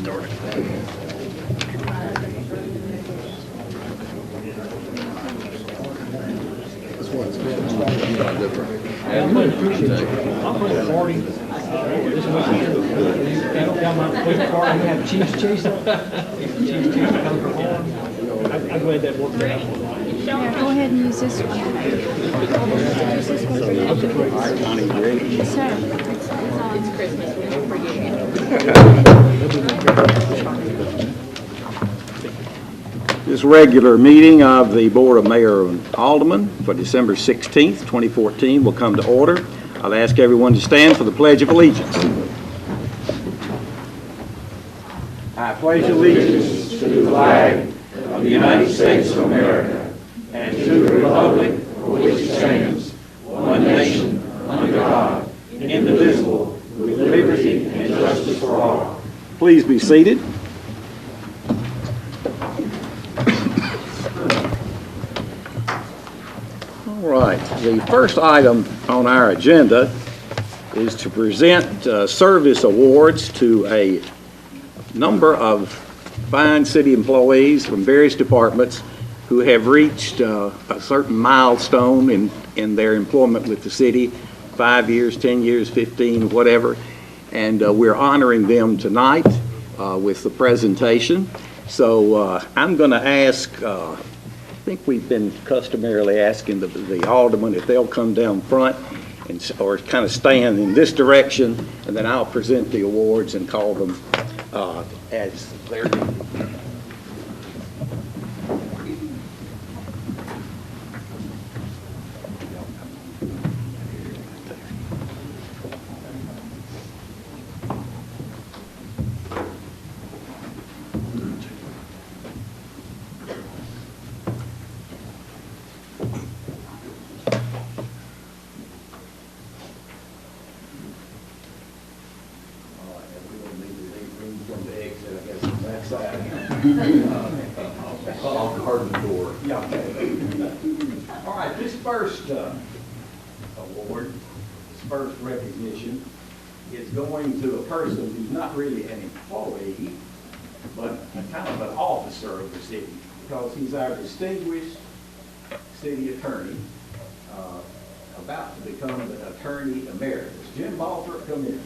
I really appreciate it. I'm going to the party this weekend. I don't got my quick party. We have cheese cheese. Cheese cheese comes from home. I'm glad that worked out. Yeah, go ahead and use this one. Use this one. Yes, sir. It's Christmas. We don't forget This regular meeting of the Board of Mayor and Aldermen for December 16th, 2014 will come to order. I'll ask everyone to stand for the Pledge of Allegiance. I pledge allegiance to the flag of the United States of America and to the republic for which it stands, one nation, under God, indivisible, with liberty and justice for all. Please be seated. All right, the first item on our agenda is to present service awards to a number of fine city employees from various departments who have reached a certain milestone in their employment with the city, 5 years, 10 years, 15, whatever. And we're honoring them tonight with the presentation. So I'm going to ask, I think we've been customarily asking the aldermen if they'll come down front or kind of stand in this direction, and then I'll present the awards and call them as they're due. All right, this first award, this first recognition, is going to a person who's not really an employee, but a kind of an officer of the city, because he's our distinguished city attorney, about to become the attorney emeritus. Jim Balthrop, come in.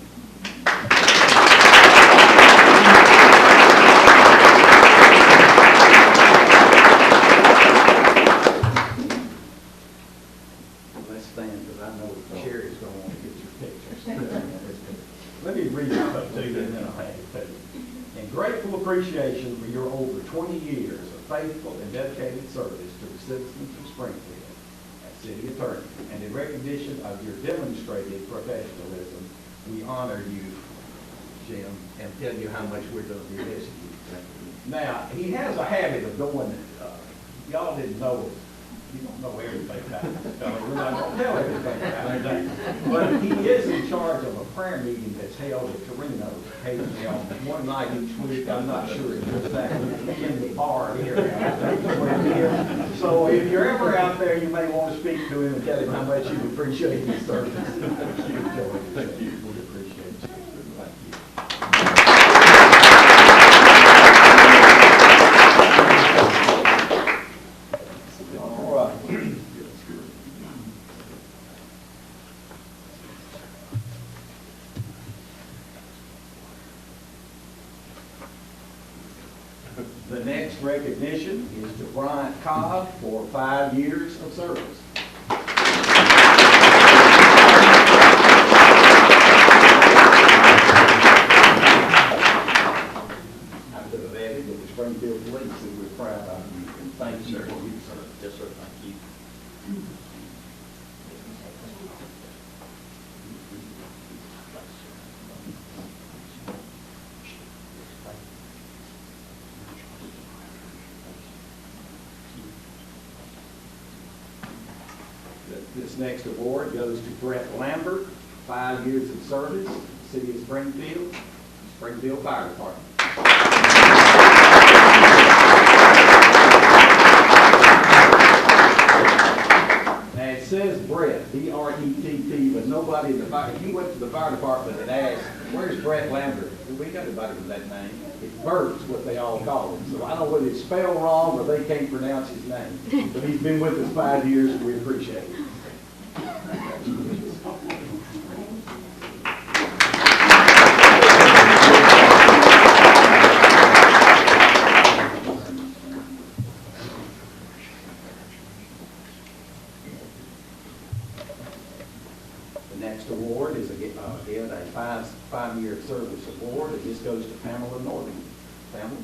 Let me read it up to you and then I'll hand it to you. In grateful appreciation for your over 20 years of faithful and dedicated service to the citizens of Springfield as city attorney, and in recognition of your demonstrated professionalism, we honor you, Jim, and tell you how much we're going to be missing you. Now, he has a habit of going, y'all didn't know, you don't know everything about this fellow. We're not going to tell everything about him. But he is in charge of a prayer meeting that's held at Torino occasionally on one night each week. I'm not sure it's exactly in the bar area. So if you're ever out there, you may want to speak to him and tell him how much you appreciate his service. Thank you, Joey. Thank you. We appreciate you. Thank you. The next recognition is to Bryant Cobb for 5 years of service. I could have added that the Springfield Police, who we're proud of you, and thank you for your service. Yes, sir. Thank you. This next award goes to Brett Lambert, 5 years of service, City of Springfield, Springfield Fire Department. Now it says Brett, B-R-E-T-T, but nobody in the fire, if you went to the fire department and asked, where's Brett Lambert? we got anybody with that name. It's Bert's what they all call him. So I don't know whether it's spelled wrong or they can't pronounce his name. But he's been with us 5 years and we appreciate it. The next award is again a five-year service award, and this goes to Pamela Norton. Pamela?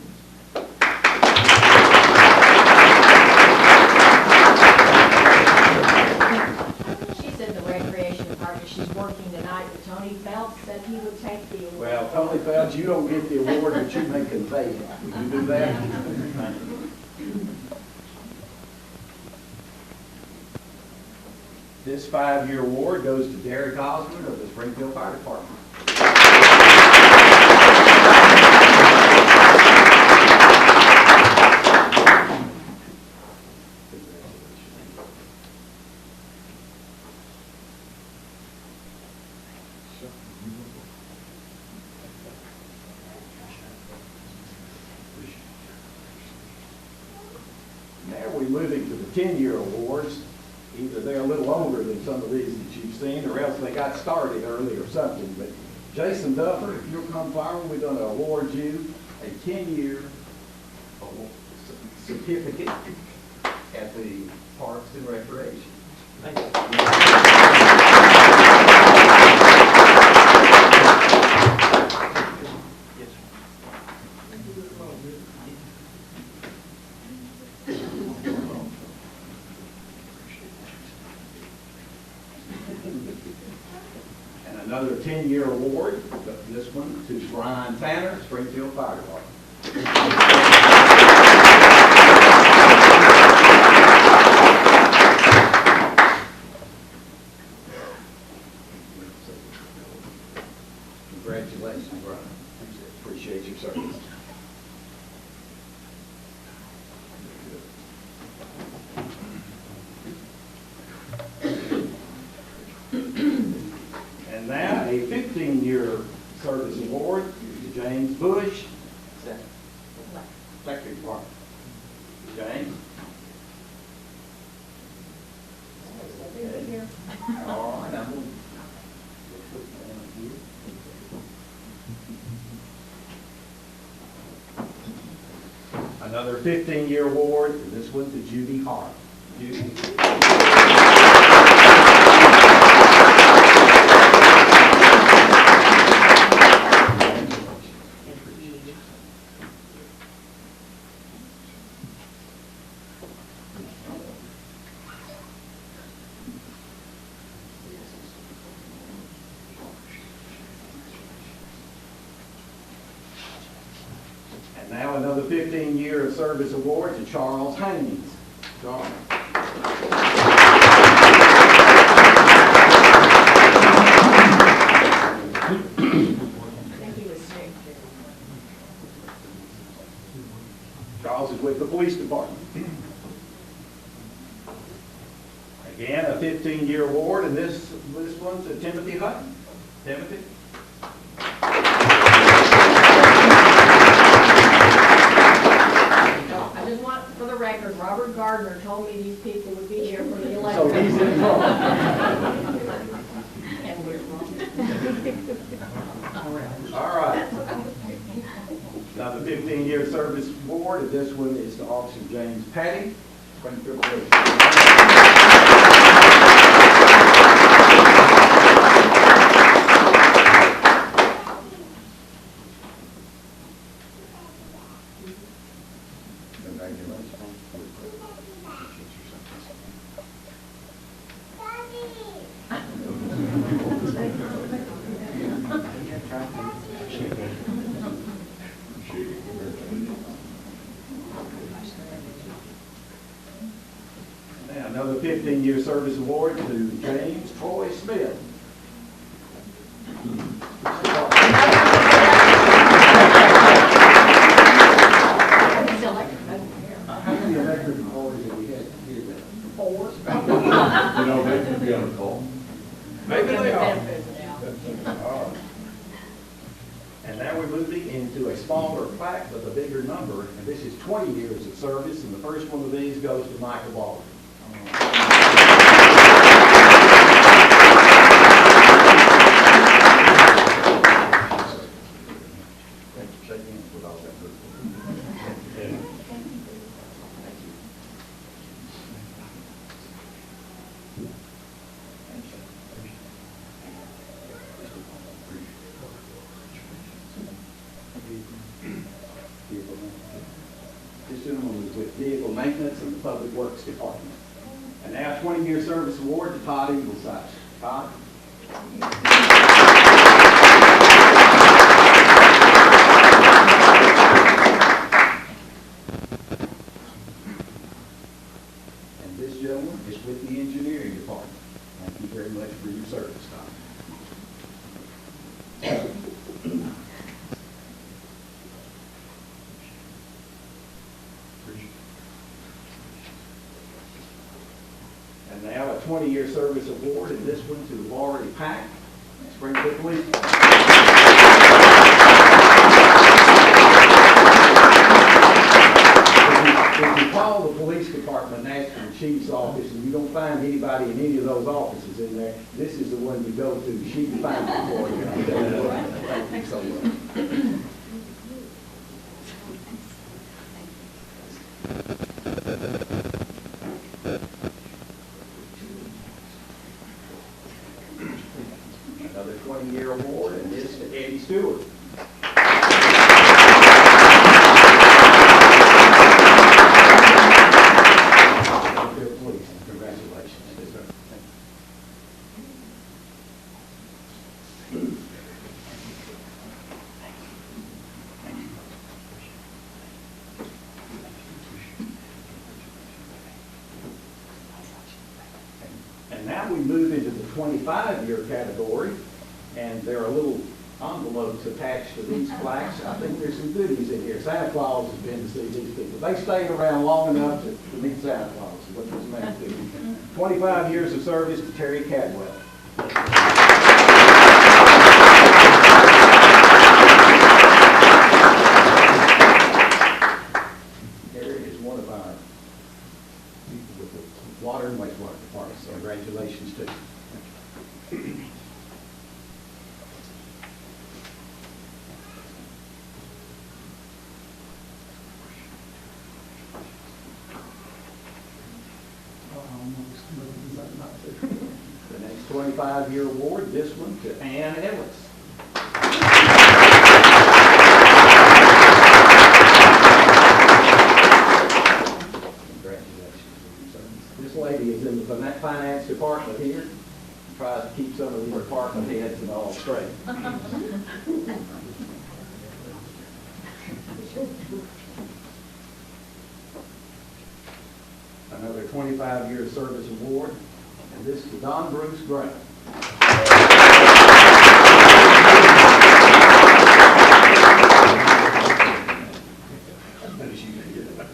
She's in the recreation department. She's working tonight, but Tony Phelps said he would take the award. Well, Tony Phelps, you don't get the award, but you may convey it. Will you do that? Thank you. This 5-year award goes to Derek Osmond of the Springfield Fire Department. Now we're moving to the 10-year awards. Either they're a little older than some of these that you've seen, or else they got started early or something. But Jason Duffer, if you'll come forward, we're going to award you a 10-year certificate at the Parks and Recreation. Thank you. And another 10-year award, this one to Brian Tanner, Springfield Fire Department. Congratulations, Brian. Appreciate your service. And now a 15-year service award to James Bush, Electric Department. James? Okay. All right, I'm gonna put that down here. Another 15-year award, and this one to Judy Hart. Judy. And now another 15-year service award to Charles Haynes. Charles. I think he was sick. Charles is with the police department. Again, a 15-year award, and this one's to Timothy Hutton. Timothy? I just want, for the record, Robert Gardner told me these people would be here for the So election. he's involved. And we're wrong. All right. Now the 15-year service award, and this one is to Officer James Patty, Springfield Police. Now, another 15-year service award to James Troy Smith. How many electric employees have we had here then? 4. You know, they could be on a call. Maybe they are. Benefits now. All right. And now we move plaque, but the bigger number, and this is 20 years of service, and the first one of these goes to Michael Baldwin. Shake hands with all that group. This gentleman was with Vehicle Maintenance and the Public Works Department. And now 20-year service award to Todd Ingleside. Todd? And this gentleman is with the Engineering Department. Thank you very much for your service, Todd. And now a 20-year service award, and this one to Laurie Pack, Springfield Police. If you call the police department and ask for the chief's office, and you don't find anybody in any of those offices in there, this is the one you go to. She can find it for you. I'll tell you what. Thank you so much. Another 20-year award, and this to Eddie Stewart. Police, congratulations. Yes, sir. And now we move into the 25-year category, and there are little envelopes attached to these plaques. I think there's some goodies in here. Santa Claus has been to see these people. They stayed around long enough to meet Santa Claus, is what this man did. 25 years of service to Terry Cadwell. Terry is one of our people with the water and wastewater department, so congratulations to you. The next 25-year award, this one to Ann Ellis. Congratulations. This lady is in the finance department here. Tries to keep some of the department heads and all straight. Another 25-year service award, and this to Don Bruce Graham.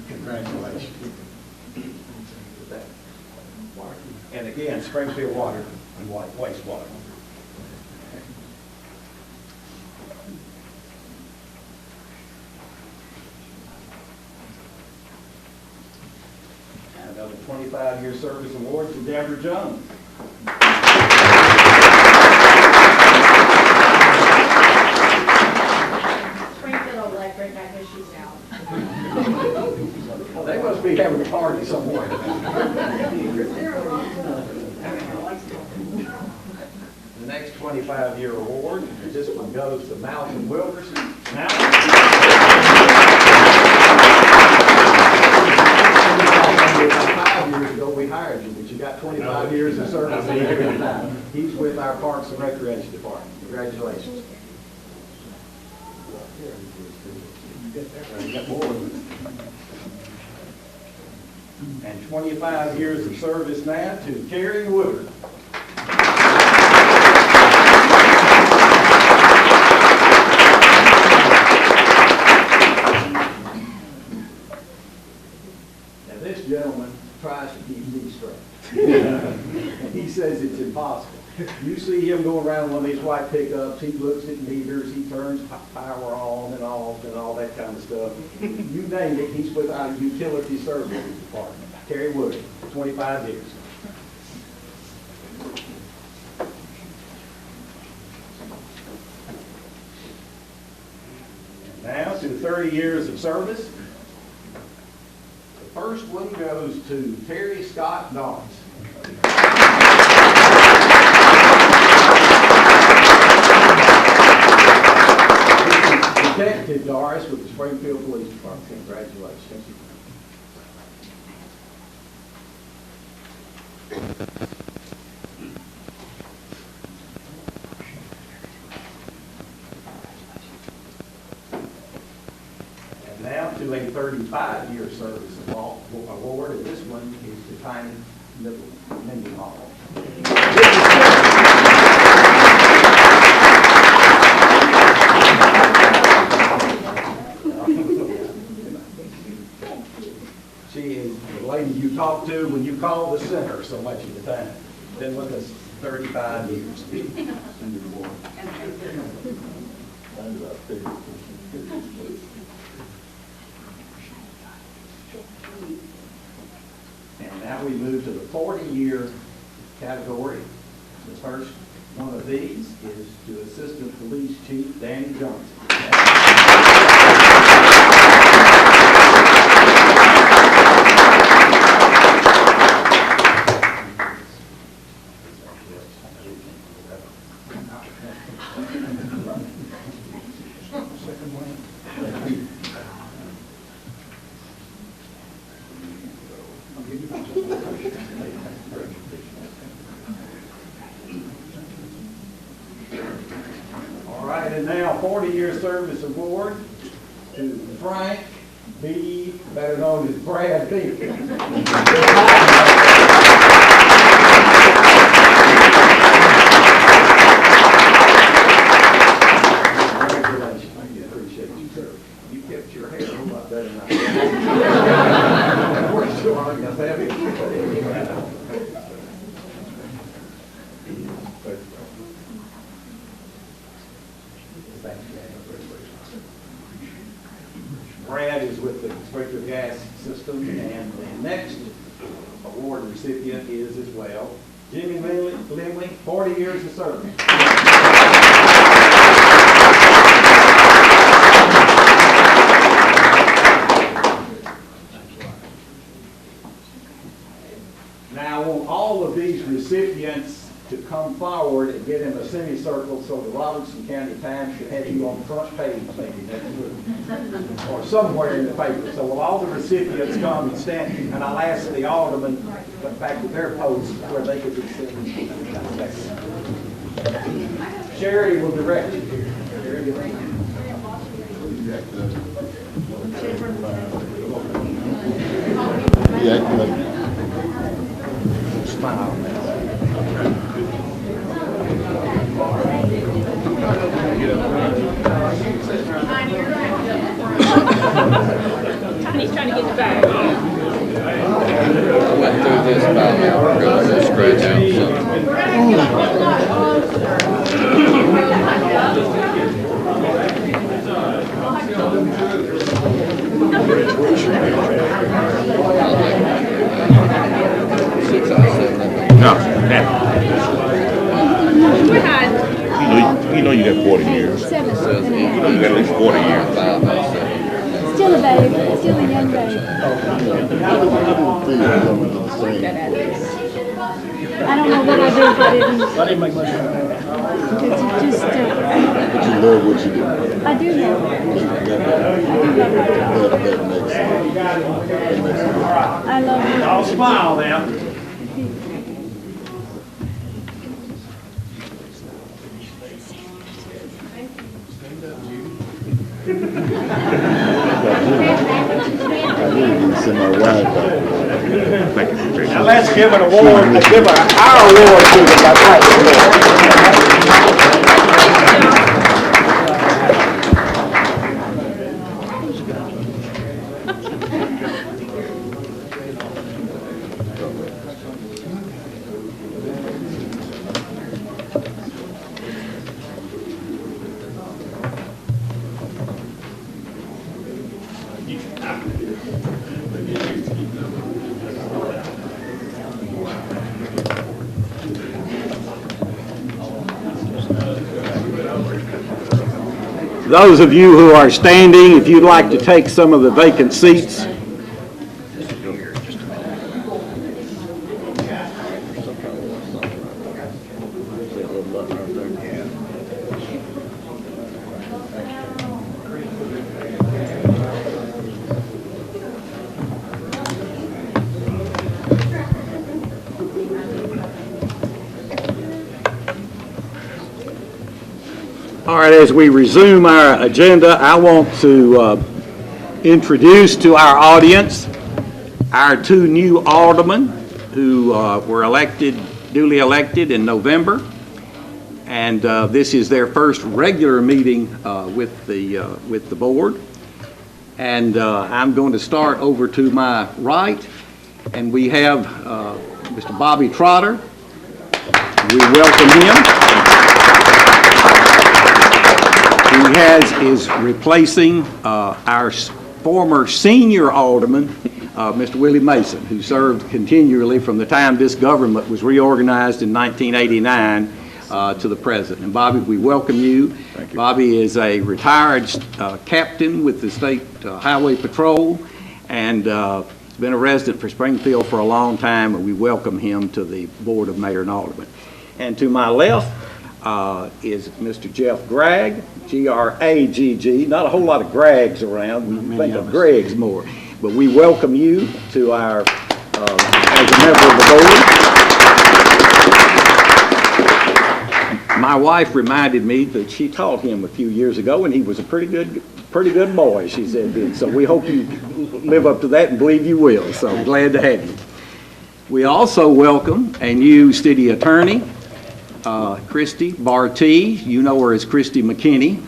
Congratulations. And again, Springfield Water and Wastewater. Another 25-year service award to Deborah Jones. Springfield Electric, I guess she's out. They must be having a party somewhere. The next 25-year award, and this one goes to Malcolm Wilkerson. About 5 years ago, we hired you, but you got 25 years of service. He's with our Parks and Recreation Department. Congratulations. And 25 years of service now to Carrie Woodard. Now this gentleman tries to keep me straight. And he says it's impossible. You see him going around one of these white pickups, he looks at meters, he turns power on and off and all that kind of stuff. You name it, he's with our utility services department. Terry Wood, 25 years. And now to 30 years of service. The first one goes to Terry Scott Norris. Detective Doris with the Springfield Police Department. Congratulations. And now to a 35-year service award, and this one is to Tiny Mendenhall. She is the lady you talk to when you call the center so much of the time. Been with us 35 years. And now we move to the 40-year category. The first one of these is to Assistant Police Chief Danny Johnson. All right, and now 40-year service award to Frank B., better known as Brad B. Congratulations. I appreciate you, sir. You kept your hair a lot better than I did. We're still hard enough, have you? Brad is with the Springfield Gas System, and the next award recipient is as well Jimmy Limley, 40 years of service. Now I want all of these recipients to come forward and get in a semicircle so the Robertson County Times should have you on the front page maybe next week, or somewhere in the paper. So will all the recipients come and stand, and I'll ask the aldermen back to their posts where they could be sitting. Sherry will direct you here. Sherry, get in. Smile. Tiny's trying to get the bag. I went through this about an hour ago, so scratch out No, you know you got 40 years. 7. You know you got at least 40 years. Still a babe, still a young babe. I don't know what I do if I didn't. I didn't make much of that. Because you just, But you love what you do. I do know. I love it. I'll smile now. Send my wife back. Now let's give an award, let's give our award to the Those of you who are standing, if you'd like to take some of the vacant seats. All right, as we resume our agenda, I want to introduce to our audience our two new aldermen who were duly elected in November. And this is their first regular meeting with the board. And I'm going to start over to my right, and we have Mr. Bobby Trotter. We welcome him. He is replacing our former senior alderman, Mr. Willie Mason, who served continually from the time this government was reorganized in 1989 to the present. And Bobby, we welcome you. Thank you. Bobby is a retired captain with the State Highway Patrol and been a resident for Springfield for a long time, and we welcome him to the Board of Mayor and Aldermen. And to my left is Mr. Jeff Gregg, G-R-A-G-G. Not a whole lot of Greggs around. We think of Greggs more. But we welcome you to our, as a member of the board. My wife reminded me that she taught him a few years ago, and he was a pretty good boy, she said. So we hope you live up to that and believe you will. So glad to have you. We also welcome a new city attorney, Christy Bartee. You know her as Christy McKinney,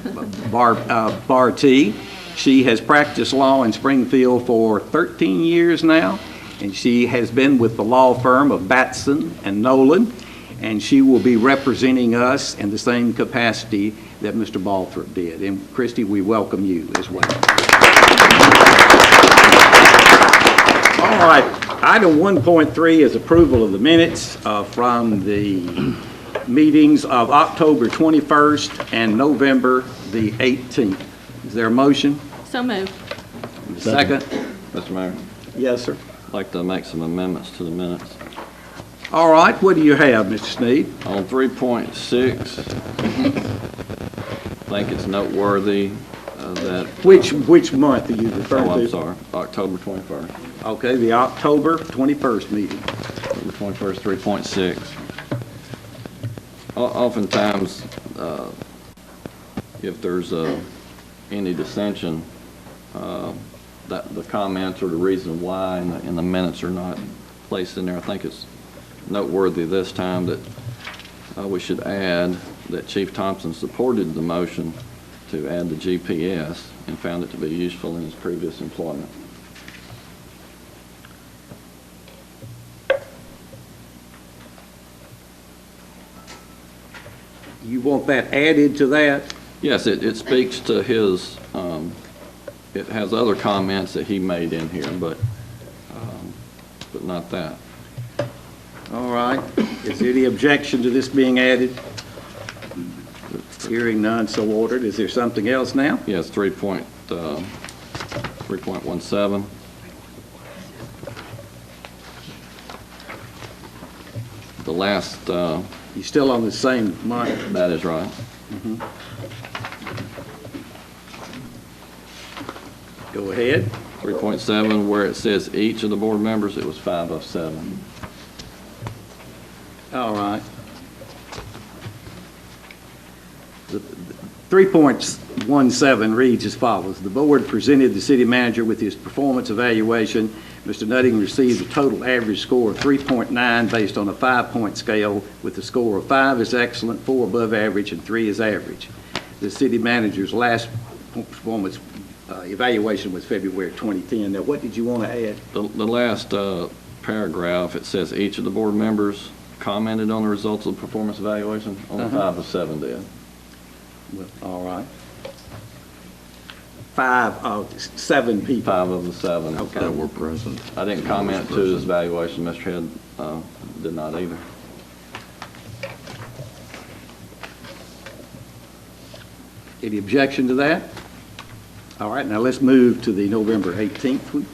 Bartee. She has practiced law in Springfield for 13 years now, and she has been with the law firm of Batson and Nolan, and she will be representing us in the same capacity that Mr. Balthrop did. And Christy, we welcome you as well. All right, item 1.3 is approval of the minutes from the meetings of October 21st and November the 18th. Is there a motion? So moved. Second? Mr. Mayor, Yes, sir. I'd like to make some amendments to the minutes. All right, what do you have, Mr. Sneed? On 3.6, I think it's noteworthy that... Which month are you referring to? Oh, I'm sorry, October 21st. Okay, the October 21st meeting. October 21st, 3.6. Oftentimes, if there's any dissension, that the comments or the reason why in the minutes are not placed in there. I think it's noteworthy this time that we should add that Chief Thompson supported the motion to add the GPS and found it to be useful in his previous employment. You want that added to that? Yes, it speaks to his, it has other comments that he made in here, but not that. All right. Is there any objection to this being added? Hearing none, so ordered. Is there something else now? Yes, 3.17. The last, You still on the same month? that is right. Go ahead. 3.7, where it says each of the board members, it was 5 of 7. All right. 3.17 reads as follows. The board presented the city manager with his performance evaluation. Mr. Nutting received a total average score of 3.9 based on a 5-point scale, with a score of 5 is excellent, 4 above average, and 3 is average. The city manager's last performance evaluation was February 2010. Now, what did you want to add? The last paragraph, it says each of the board members commented on the results of the performance evaluation. Only 5 of 7 did. Well, all right. 5 of 7 people. 5 of the 7 Okay. that were present. I didn't comment to his evaluation. Mr. Head did not either. Any objection to that? All right, now let's move to the November 18th one.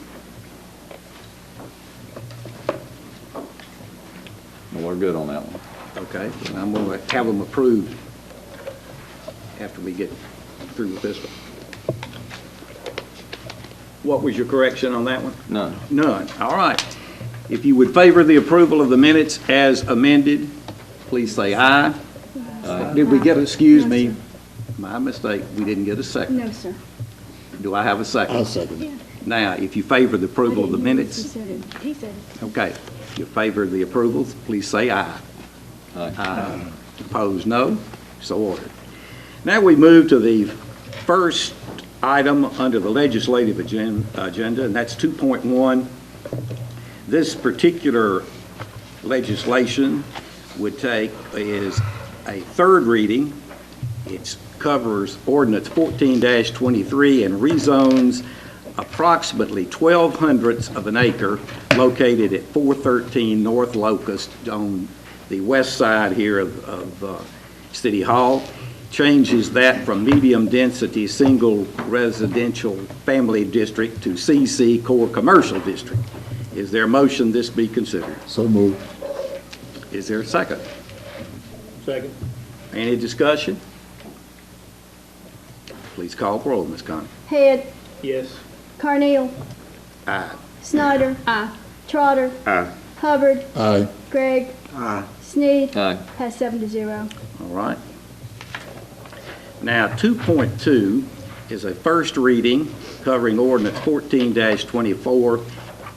Well, we're good on that one. Okay, and I'm going to have them approved after we get through with this one. What was your correction on that one? None. None. All right. If you would favor the approval of the minutes as amended, please say aye. Did we get, excuse No, me, sir. my mistake, we didn't get a second. No, sir. Do I have a I'll second? second it. Now, if you favor the approval of the He minutes, said it. He said it. okay. If you favor the approvals, please say aye. Aye. Opposed, no. So ordered. Now we move to the first item under the legislative agenda, and that's 2.1. This particular legislation is a third reading. It covers ordinance 14-23 and rezones approximately 0.12 of an acre located at 413 North Locust on the west side here of City Hall. Changes that from medium-density single residential family district to CC core commercial district. Is there a motion this be considered? So moved. Is there a second? Second. Any discussion? Please call the roll, Ms. Connie. Head, Yes. Carneal, Aye. Snyder. Aye. Trotter. Aye. Hubbard. Aye. Gregg. Aye. Sneed. Aye. Pass 7-0. All right. Now, 2.2 is a first reading covering ordinance 14-24.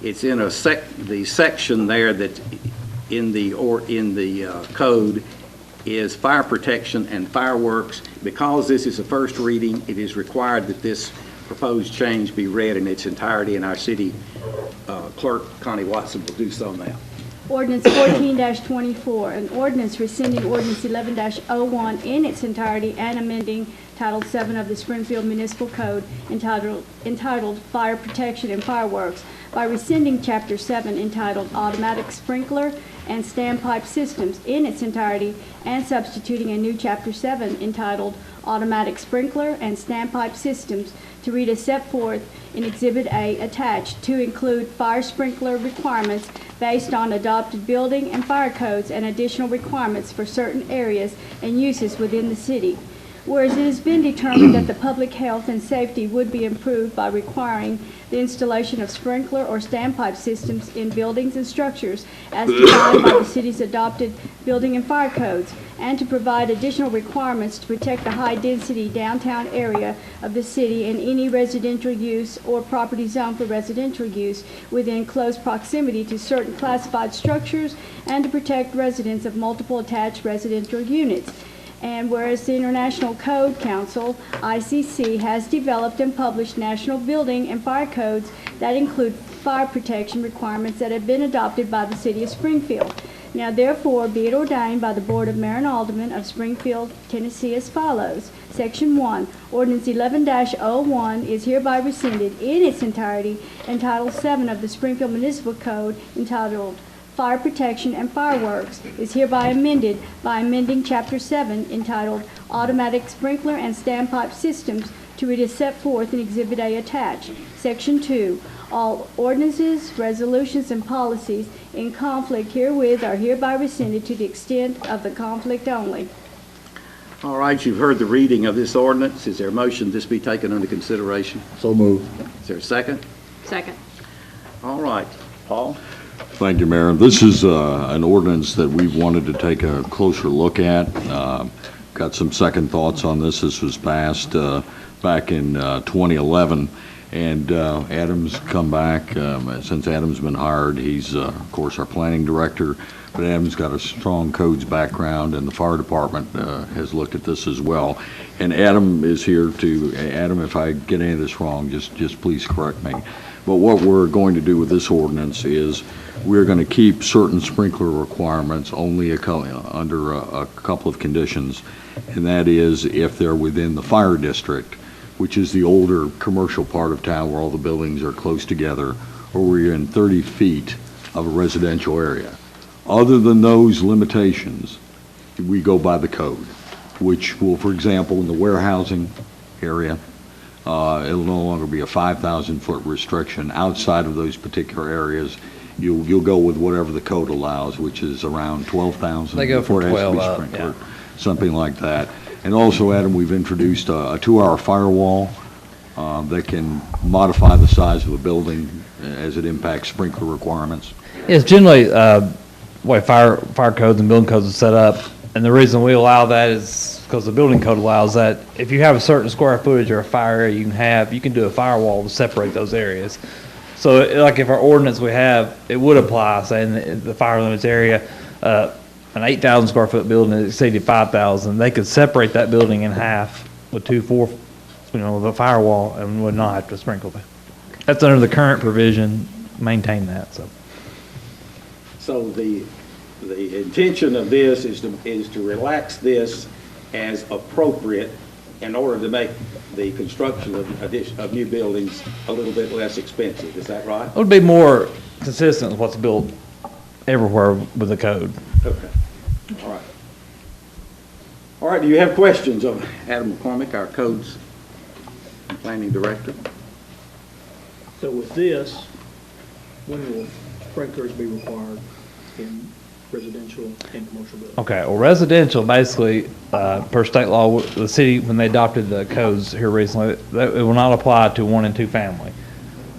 It's in the section there that in the code is fire protection and fireworks. Because this is a first reading, it is required that this proposed change be read in its entirety, and our city clerk, Connie Watson, will do so now. Ordinance 14-24, an ordinance rescinding ordinance 11-01 in its entirety and amending Title 7 of the Springfield Municipal Code entitled Fire Protection and Fireworks by rescinding Chapter 7 entitled Automatic Sprinkler and Standpipe Systems in its entirety and substituting a new Chapter 7 entitled Automatic Sprinkler and Standpipe Systems to read as set forth in Exhibit A attached to include fire sprinkler requirements based on adopted building and fire codes and additional requirements for certain areas and uses within the city. Whereas it has been determined that the public health and safety would be improved by requiring the installation of sprinkler or standpipe systems in buildings and structures as defined by the city's adopted building and fire codes, and to provide additional requirements to protect the high-density downtown area of the city and any residential use or property zone for residential use within close proximity to certain classified structures, and to protect residents of multiple attached residential units. And whereas the International Code Council, ICC, has developed and published national building and fire codes that include fire protection requirements that have been adopted by the City of Springfield. Now therefore be it ordained by the Board of Mayor and Aldermen of Springfield, Tennessee as follows. Section 1, Ordinance 11-01 is hereby rescinded in its entirety, and Title 7 of the Springfield Municipal Code entitled Fire Protection and Fireworks is hereby amended by amending Chapter 7 entitled Automatic Sprinkler and Standpipe Systems to read as set forth in Exhibit A attached. Section 2. All ordinances, resolutions, and policies in conflict herewith are hereby rescinded to the extent of the conflict only. All right, you've heard the reading of this ordinance. Is there a motion this be taken under consideration? So moved. Is there a second? Second. All right, Paul? Thank you, Mayor. This is an ordinance that we wanted to take a closer look at. Got some second thoughts on this. This was passed back in 2011, and Adam's come back. Since Adam's been hired, he's, of course, our planning director, but Adam's got a strong codes background, and the fire department has looked at this as well. And Adam is here to, Adam, if I get any of this wrong, just please correct me. But what we're going to do with this ordinance is we're going to keep certain sprinkler requirements only under a couple of conditions, and that is if they're within the fire district, which is the older commercial part of town where all the buildings are close together, or we're in 30 feet of a residential area. Other than those limitations, we go by the code. which will, for example, in the warehousing area, it'll no longer be a 5,000-foot restriction. Outside of those particular areas, you'll go with whatever the code allows, which is around 12,000. They go from before it has to be 12 up, sprinklered, something like that. And also, Adam, we've introduced a 2-hour firewall that can modify the size of a building as it impacts sprinkler requirements. It's generally way fire codes and building codes are set up, and the reason we allow that is because the building code allows that. If you have a certain square footage or a fire area you can do a firewall to separate those areas. So like if our ordinance we have, it would apply, say in the fire limits area, an 8,000 square foot building that exceeded 5,000, they could separate that building in half with with a firewall and would not have to sprinkle that. That's under the current provision, maintain that, so. So the intention of this is to relax this as appropriate in order to make the construction of new buildings a little bit less expensive. Is that right? It would be more consistent with what's built everywhere with the code. Okay. All right. All right, do you have questions of Adam McCormick, our codes and planning director? So with this, when will sprinklers be required in residential and commercial buildings? Okay, well, residential, basically, per state law, the city, when they adopted the codes here recently, it will not apply to 1 and 2 family.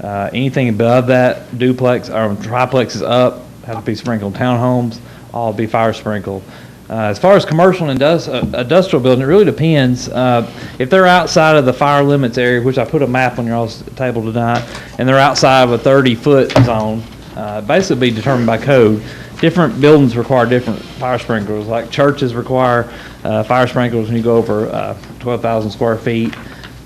Anything above that, duplex or triplexes up, have to be sprinkled. Townhomes, all be fire sprinkled. As far as commercial and industrial building, it really depends. If they're outside of the fire limits area, which I put a map on your table tonight, and they're outside of a 30-foot zone, basically be determined by code. Different buildings require different fire sprinklers. Like churches require fire sprinklers when you go over 12,000 square feet.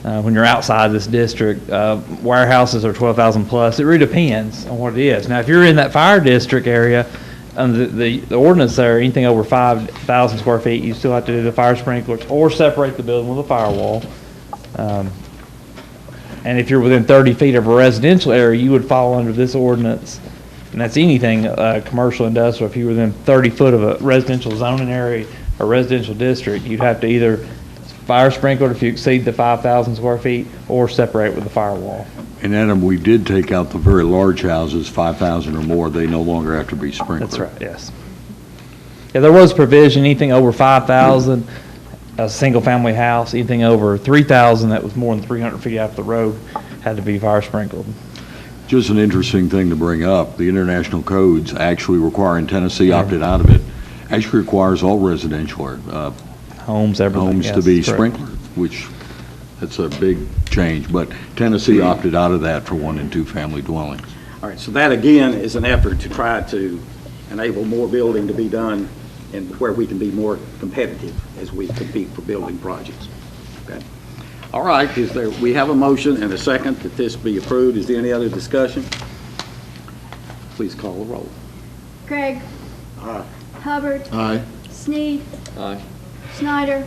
When you're outside this district, warehouses are 12,000 plus. It really depends on what it is. Now, if you're in that fire district area, the ordinance there, anything over 5,000 square feet, you still have to do the fire sprinklers or separate the building with a firewall. And if you're within 30 feet of a residential area, you would fall under this ordinance. And that's anything commercial, industrial. If you're within 30 foot of a residential zoning area or residential district, you'd have to either fire sprinkler if you exceed the 5,000 square feet or separate with the firewall. And Adam, we did take out the very large houses, 5,000 or more. They no longer have to be sprinkled. That's right, yes. Yeah, there was provision, anything over 5,000, a single-family house, anything over 3,000 that was more than 300 feet off the road had to be fire sprinkled. Just an interesting thing to bring up, the international codes actually require, in Tennessee opted out of it, actually requires all residential Homes, everything. homes yes, to be correct. sprinkled, which that's a big change. But Tennessee opted out of that for 1 and 2 family dwellings. All right, so that again is an effort to try to enable more building to be done and where we can be more competitive as we compete for building projects. Okay. All right, we have a motion and a second that this be approved. Is there any other discussion? Please call the roll. Craig. Aye. Hubbard. Aye. Sneed. Aye. Snyder.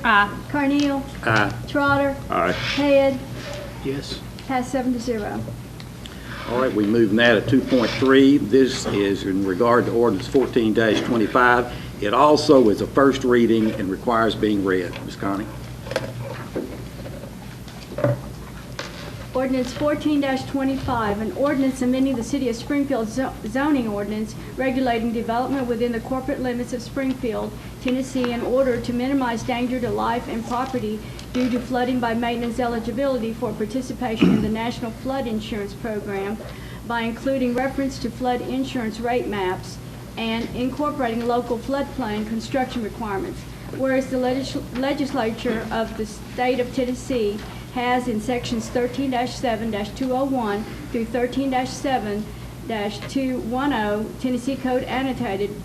Carneal. Aye. Trotter. Aye. Head. Yes. Pass 7-0. All right, we move now to 2.3. This is in regard to ordinance 14-25. It also is a first reading and requires being read. Ms. Connie? Ordinance 14-25, an ordinance amending the City of Springfield zoning ordinance regulating development within the corporate limits of Springfield, Tennessee, in order to minimize danger to life and property due to flooding by maintenance eligibility for participation in the National Flood Insurance Program by including reference to flood insurance rate maps and incorporating local floodplain construction requirements. Whereas the legislature of the state of Tennessee has in sections 13-7-201 through 13-7-210 Tennessee Code annotated,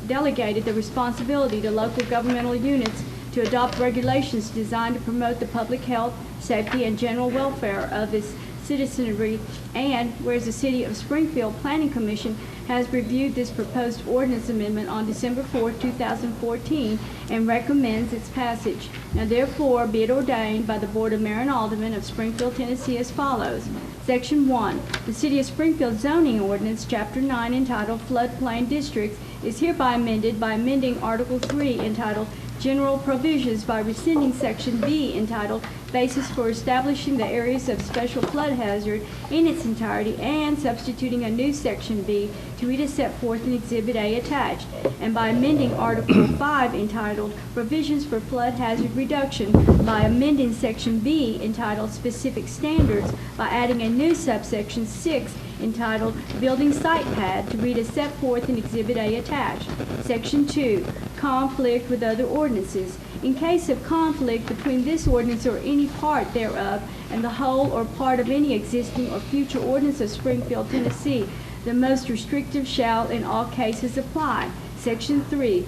delegated the responsibility to local governmental units to adopt regulations designed to promote the public health, safety, and general welfare of its citizenry, and whereas the City of Springfield Planning Commission has reviewed this proposed ordinance amendment on December 4, 2014, and recommends its passage. Now therefore be it ordained by the Board of Mayor and Aldermen of Springfield, Tennessee as follows. Section 1. The City of Springfield zoning ordinance, Chapter 9, entitled Floodplain Districts, is hereby amended by amending Article 3, entitled general provisions by rescinding Section B entitled Basis for Establishing the Areas of Special Flood Hazard in its entirety and substituting a new Section B to read as set forth in Exhibit A attached, and by amending Article 5 entitled Provisions for Flood Hazard Reduction by amending Section B entitled Specific Standards by adding a new subsection 6 entitled Building Site Pad to read as set forth in Exhibit A attached. Section 2, Conflict with other ordinances. In case of conflict between this ordinance or any part thereof and the whole or part of any existing or future ordinance of Springfield, Tennessee, the most restrictive shall in all cases apply. Section 3,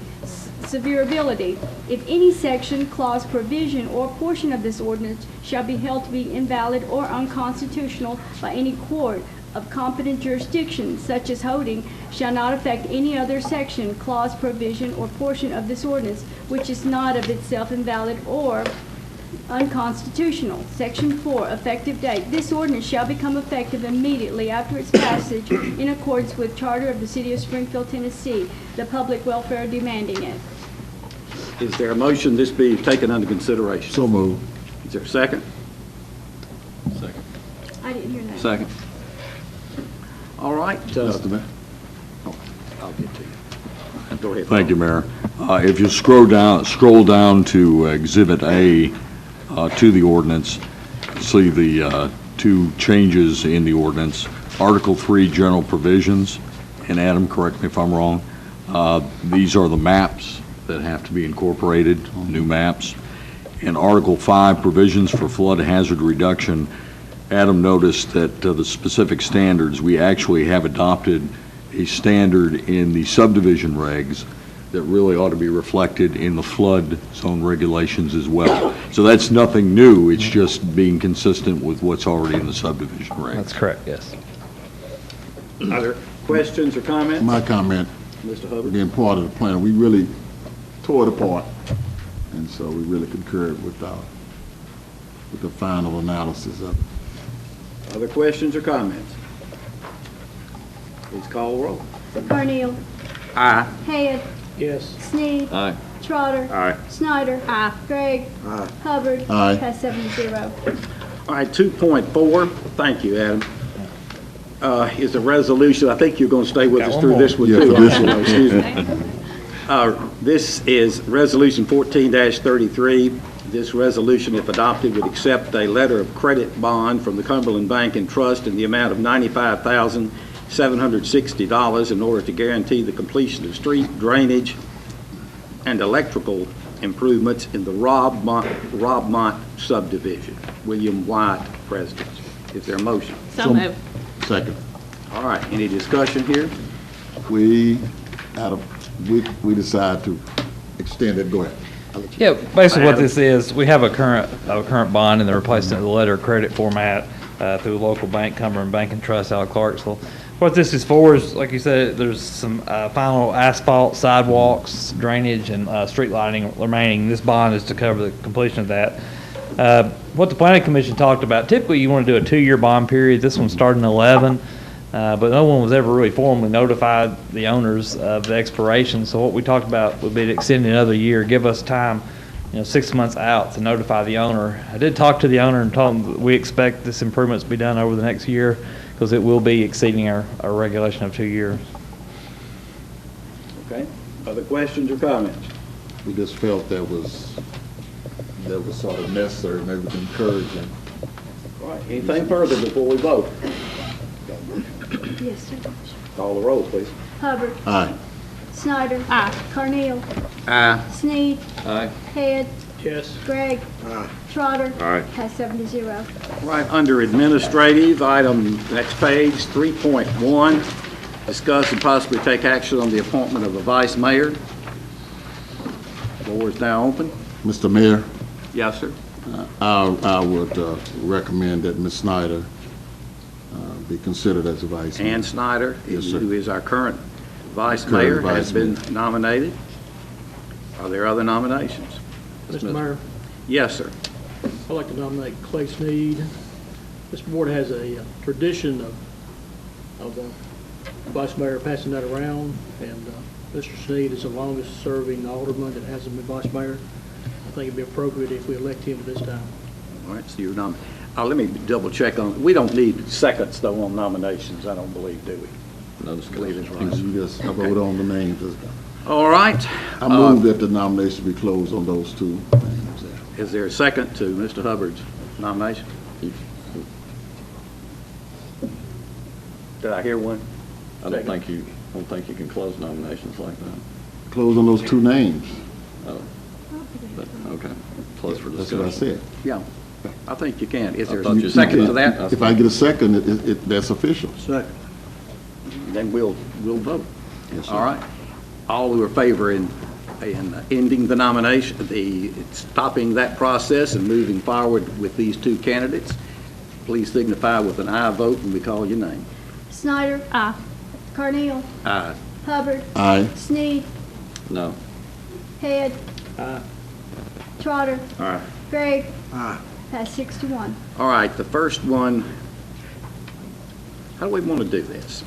severability. If any section, clause, provision, or portion of this ordinance shall be held to be invalid or unconstitutional by any court of competent jurisdiction, such as holding, shall not affect any other section, clause, provision, or portion of this ordinance, which is not of itself invalid or unconstitutional. Section 4, effective date. This ordinance shall become effective immediately after its passage in accordance with Charter of the City of Springfield, Tennessee, the public welfare demanding it. Is there a motion this be taken under consideration? So moved. Is there a second? Second. I didn't hear that. Second. All right. Mr. Mayor. I'll get to you. Go ahead. Thank you, Mayor. If you scroll down to Exhibit A to the ordinance, see the two changes in the ordinance. Article 3, General Provisions, and Adam, correct me if I'm wrong, these are the maps that have to be incorporated, new maps. In Article 5, Provisions for Flood Hazard Reduction, Adam noticed that the specific standards, we actually have adopted a standard in the subdivision regs that really ought to be reflected in the flood zone regulations as well. So that's nothing new, it's just being consistent with what's already in the subdivision regs. That's correct, yes. Other questions or comments? My comment, Mr. Hubbard? being part of the plan, we really tore it apart. And so we really concurred with the final analysis of it. Other questions or comments? Please call the roll. Carneal. Aye. Head. Yes. Sneed. Aye. Trotter. Aye. Snyder. Gregg. Aye. Hubbard. Aye. Pass 7-0. All right, 2.4, thank you, Adam, is a resolution, I think you're going to stay with Got us one through more. this one Yeah, too. for this one. Excuse me. This is Resolution 14-33. This resolution, if adopted, would accept a letter of credit bond from the Cumberland Bank and Trust in the amount of $95,760 in order to guarantee the completion of street drainage and electrical improvements in the Robmont subdivision. William White, President. Is there a motion? So moved. Second. All right, any discussion here? We decide to extend it. Go ahead. Yeah, basically what this is, we have a current bond in the replacement of the letter of credit format through a local bank, Cumberland Bank and Trust out of Clarksville. What this is for is, like you said, there's some final asphalt, sidewalks, drainage, and street lighting remaining. This bond is to cover the completion of that. What the Planning Commission talked about, typically you want to do a 2-year bond period. This one started in 11, but no one was ever really formally notified the owners of the expiration. So what we talked about would be to extend another year, give us time, 6 months out to notify the owner. I did talk to the owner and told him that we expect this improvement to be done over the next year because it will be exceeding our regulation of 2 years. Okay, other questions or comments? We just felt that was sort of necessary, maybe to encourage them. All right, anything further before we vote? Yes, sir. Call the roll, please. Hubbard. Aye. Snyder. Carneal. Aye. Sneed. Aye. Head. Yes. Gregg. Trotter. Aye. Pass 7-0. All right, under administrative, item, next page, 3.1, discuss and possibly take action on the appointment of a vice mayor. Floor is now open. Mr. Mayor, Yes, sir. I would recommend that Ms. Snyder be considered as a vice mayor. Ann Snyder, Yes, sir. who is our current vice Current mayor, vice has been mayor. nominated. Are there other nominations? Mr. Mayor, Yes, sir. I'd like to nominate Clay Sneed. This board has a tradition of the vice mayor passing that around, and Mr. Sneed is the longest-serving alderman that hasn't been vice mayor. I think it'd be appropriate if we elect him this time. All right, so you're let me double check on, we don't need seconds though on nominations, I don't believe, do we? No Believe discussion. it's right. You just vote on the names. All right. I move that the nomination be closed on those two names there. Is there a second to Mr. Hubbard's nomination? Did I hear one? I don't think you can close nominations like that. Close on those two names. Oh, but, okay, close for That's what I discussion. said. Yeah, I think you can. Is there thought a you second said to that? If I get a second, that's official. Second. Then we'll vote. Yes, sir. All right. All who are favoring ending the nomination, stopping that process and moving forward with these two candidates, please signify with an aye vote when we call your name. Snyder. Aye. Carneal. Aye. Hubbard. Aye. Sneed. No. Head. Aye. Trotter. Aye. Gregg. Aye. Pass 6-1. All right, the first one, how do we want to do this?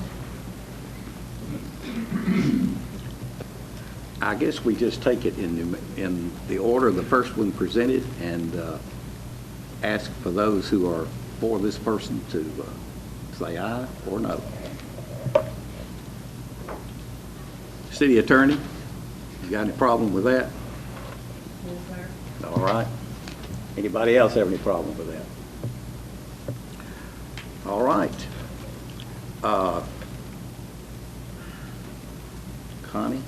I guess we just take it in the order the first one presented and ask for those who are for this person to say aye or no. City Attorney, you got any problem with that? All right. Anybody else have any problem with that? All right. Connie,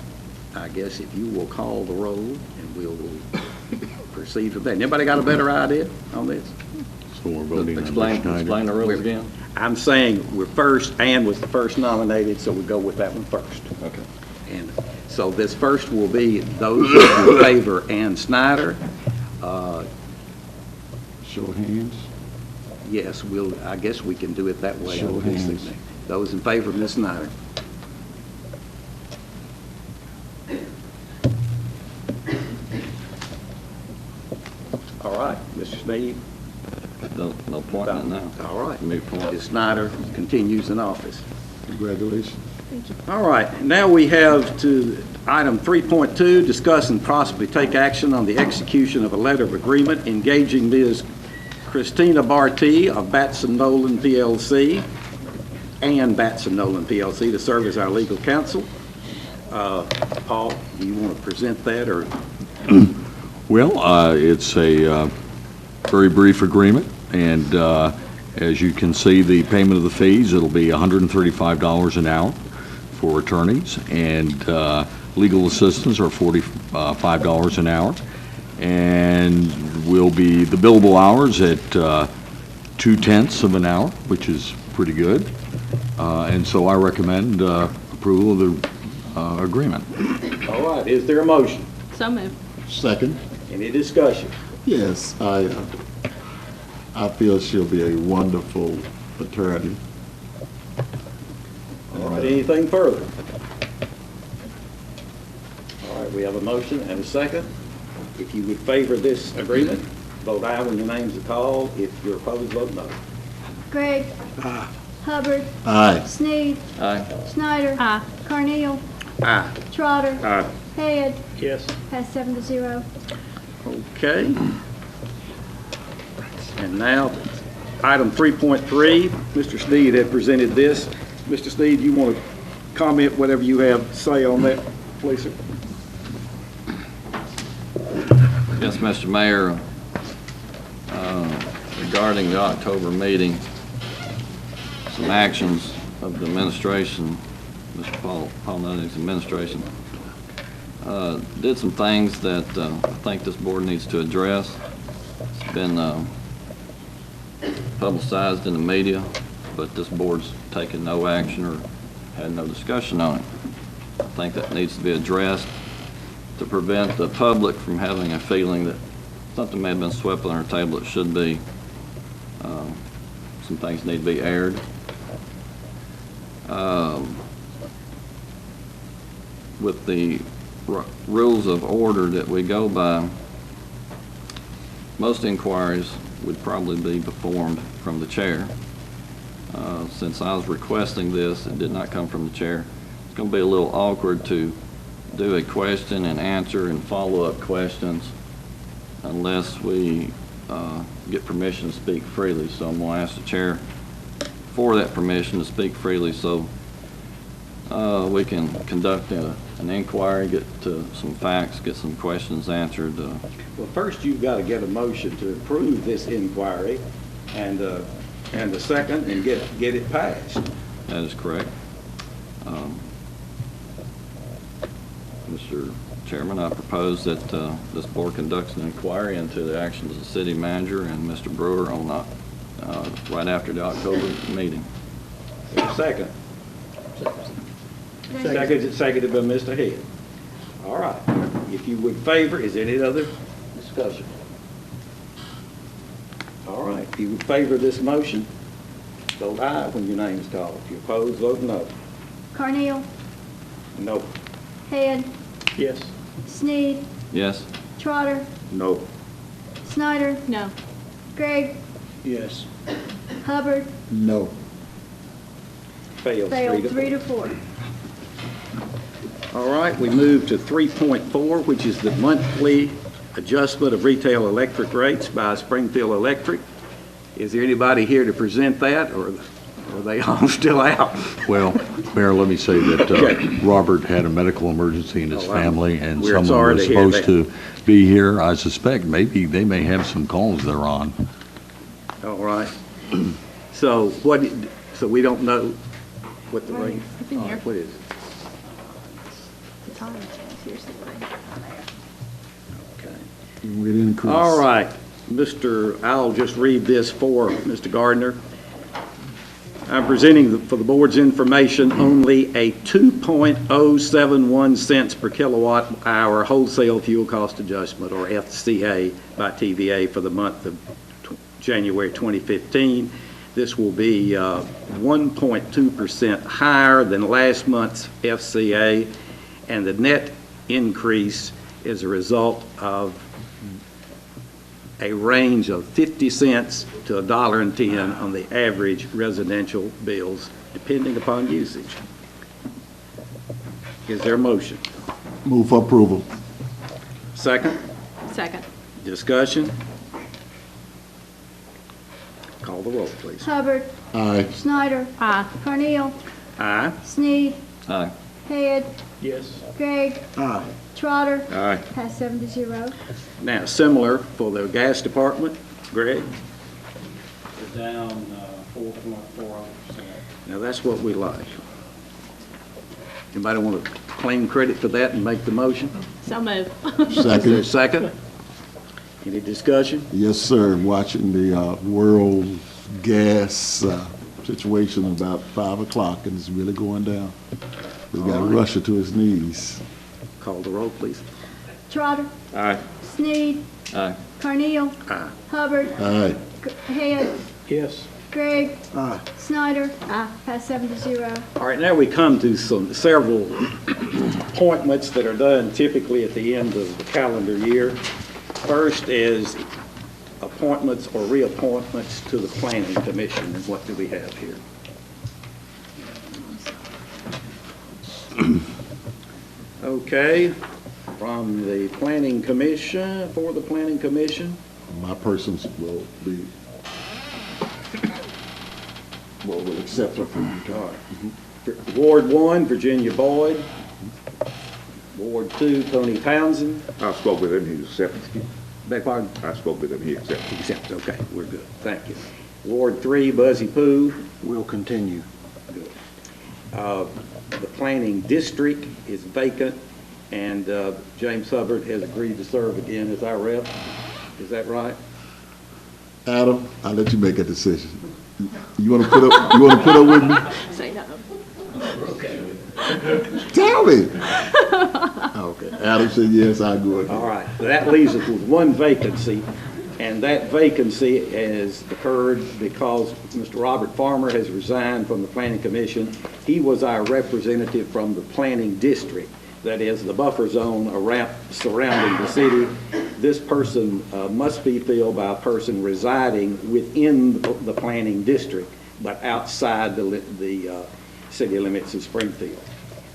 I guess if you will call the roll and we'll proceed with that. Anybody got a better idea on this? So we're voting on Explain the rules again. I'm saying we're first, Ann was the first nominated, so we go with that one first. Okay. And so this first will be those who favor Ann Snyder. Show of hands. Yes, I guess we can do it that way. Show of hands. Those in favor of Ms. Snyder. All right, Mr. Sneed. No appointment now. All right. Moot point. Ms. Snyder continues in office. Congratulations. All right, now we have to item 3.2, discuss and possibly take action on the execution of a letter of agreement engaging Ms. Christina Barty of Batson Nolan PLC and Batson Nolan PLC to serve as our legal counsel. Paul, do you want to present that or? Well, it's a very brief agreement, and as you can see, the payment of the fees, it'll be $135 an hour for attorneys, and legal assistants are $45 an hour, and the billable hours at 2/10 of an hour, which is pretty good, and so I recommend approval of the agreement. All right, is there a motion? So moved. Second. Any discussion? Yes, I feel she'll be a wonderful attorney. All right, anything further? All right, we have a motion and a second. If you would favor this agreement, vote aye when your names are called. If you're opposed, vote no. Gregg. Hubbard. Aye. Sneed. Aye. Snyder. Aye. Carneal. Aye. Trotter. Aye. Head. Yes. Pass 7-0. Okay. And now, item 3.3, Mr. Sneed had presented this. Mr. Sneed, you want to comment whatever you have to say on that, please, sir? Yes, Mr. Mayor, regarding the October meeting, some actions of the administration, Mr. Paul Nunning's administration, did some things that I think this board needs to address. It's been publicized in the media, but this board's taken no action or had no discussion on it. I think that needs to be addressed to prevent the public from having a feeling that something may have been swept under the table it should be. Some things need to be aired. With the rules of order that we go by, most inquiries would probably be performed from the chair. Since I was requesting this, it did not come from the chair. It's going to be a little awkward to do a question and answer and follow-up questions unless we get permission to speak freely. So I'm going to ask the chair for that permission to speak freely so we can conduct an inquiry, get to some facts, get some questions answered. Well, first you've got to get a motion to approve this inquiry and the second and get it passed. That is correct. Mr. Chairman, I propose that this board conducts an inquiry into the actions of the city manager and Mr. Brewer on right after the October meeting. Second. Seconded by Mr. Head. All right. If you would favor, is there any other discussion? All right. If you would favor this motion, vote aye when your name is called. If you oppose, vote no. Carneal, No. Head, Yes. Sneed, Yes? Trotter, No. Snyder, No. Gregg, Yes. Hubbard, No. Failed failed 3 3 to 4. All right, we move to 3.4, which is the monthly adjustment of retail electric rates by Springfield Electric. Is there anybody here to present that, or are they all still out? Well, Mayor, let me say that Okay. Robert had a medical emergency in his Oh, I'm- family, and we're someone sorry was to hear supposed that. to be here. I suspect maybe they may have some calls they're on. All right. So so we don't know what the rate? It's in All here. right, what is it? Okay. It increase. All right, I'll just read this for Mr. Gardner. I'm presenting for the board's information only a 2.071 cents per kilowatt hour wholesale fuel cost adjustment, or FCA, by TVA for the month of January 2015. This will be 1.2% higher than last month's FCA, and the net increase is a result of a range of 50 cents to $1.10 on the average residential bills, depending upon usage. Is there a motion? Move for approval. Second? Second. Discussion? Call the roll, please. Hubbard, Aye. Snyder, Aye. Carneal, Aye. Sneed, Aye. Head, Yes. Gregg, Aye. Trotter, Aye. pass 7 to 0. Now, similar for the gas department, Greg? It's down 4.40%. Now, that's what we like. Anybody want to claim credit for that and make the motion? So move. Is there a Second. second? Any discussion? Yes, sir. Watching the world gas situation about 5 o'clock, and it's really going down. We got All right. Russia to his knees. Call the roll, please. Trotter, Aye. Sneed, Aye. Carneal, Aye. Hubbard, Aye. Head, Yes. Gregg, Aye. Snyder, pass 7 to 0. All right, now we come to several appointments that are done typically at the end of the calendar year. First is appointments or reappointments to the Planning Commission, and what do we have here? Okay, from the Planning Commission, for the Planning Commission, My persons will be, will accept her from you. all right. Ward 1, Virginia Boyd. Ward 2, Tony Townsend. I spoke with him, he accepted. Beg pardon? I spoke with him, he accepted. Accept, okay, we're good, thank you. Ward 3, Buzzy Pooh. Will continue. Good. The planning district is vacant, and James Hubbard has agreed to serve again as our rep. Is that right? Adam, I'll let you make a decision. You want to put up, with me? Say no. Tell me. Okay, Adam said yes, I'll go ahead. All right, that leaves us with one vacancy, and that vacancy has occurred because Mr. Robert Farmer has resigned from the Planning Commission. He was our representative from the planning district, that is, the buffer zone around, surrounding the city. This person must be filled by a person residing within the planning district, but outside the city limits of Springfield.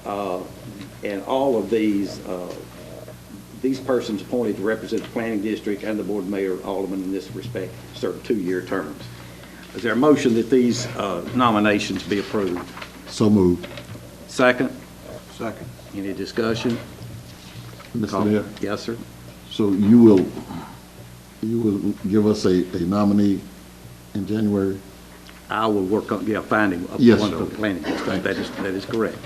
And all of these persons appointed to represent the planning district and the board of mayor, aldermen in this respect, serve 2-year terms. Is there a motion that these nominations be approved? So moved. Second? Second. Any discussion? Mr. Mayor, Yes, sir. so you will give us a nominee in January? I will work on, finding one Yes, for sir. the planning district. That is correct.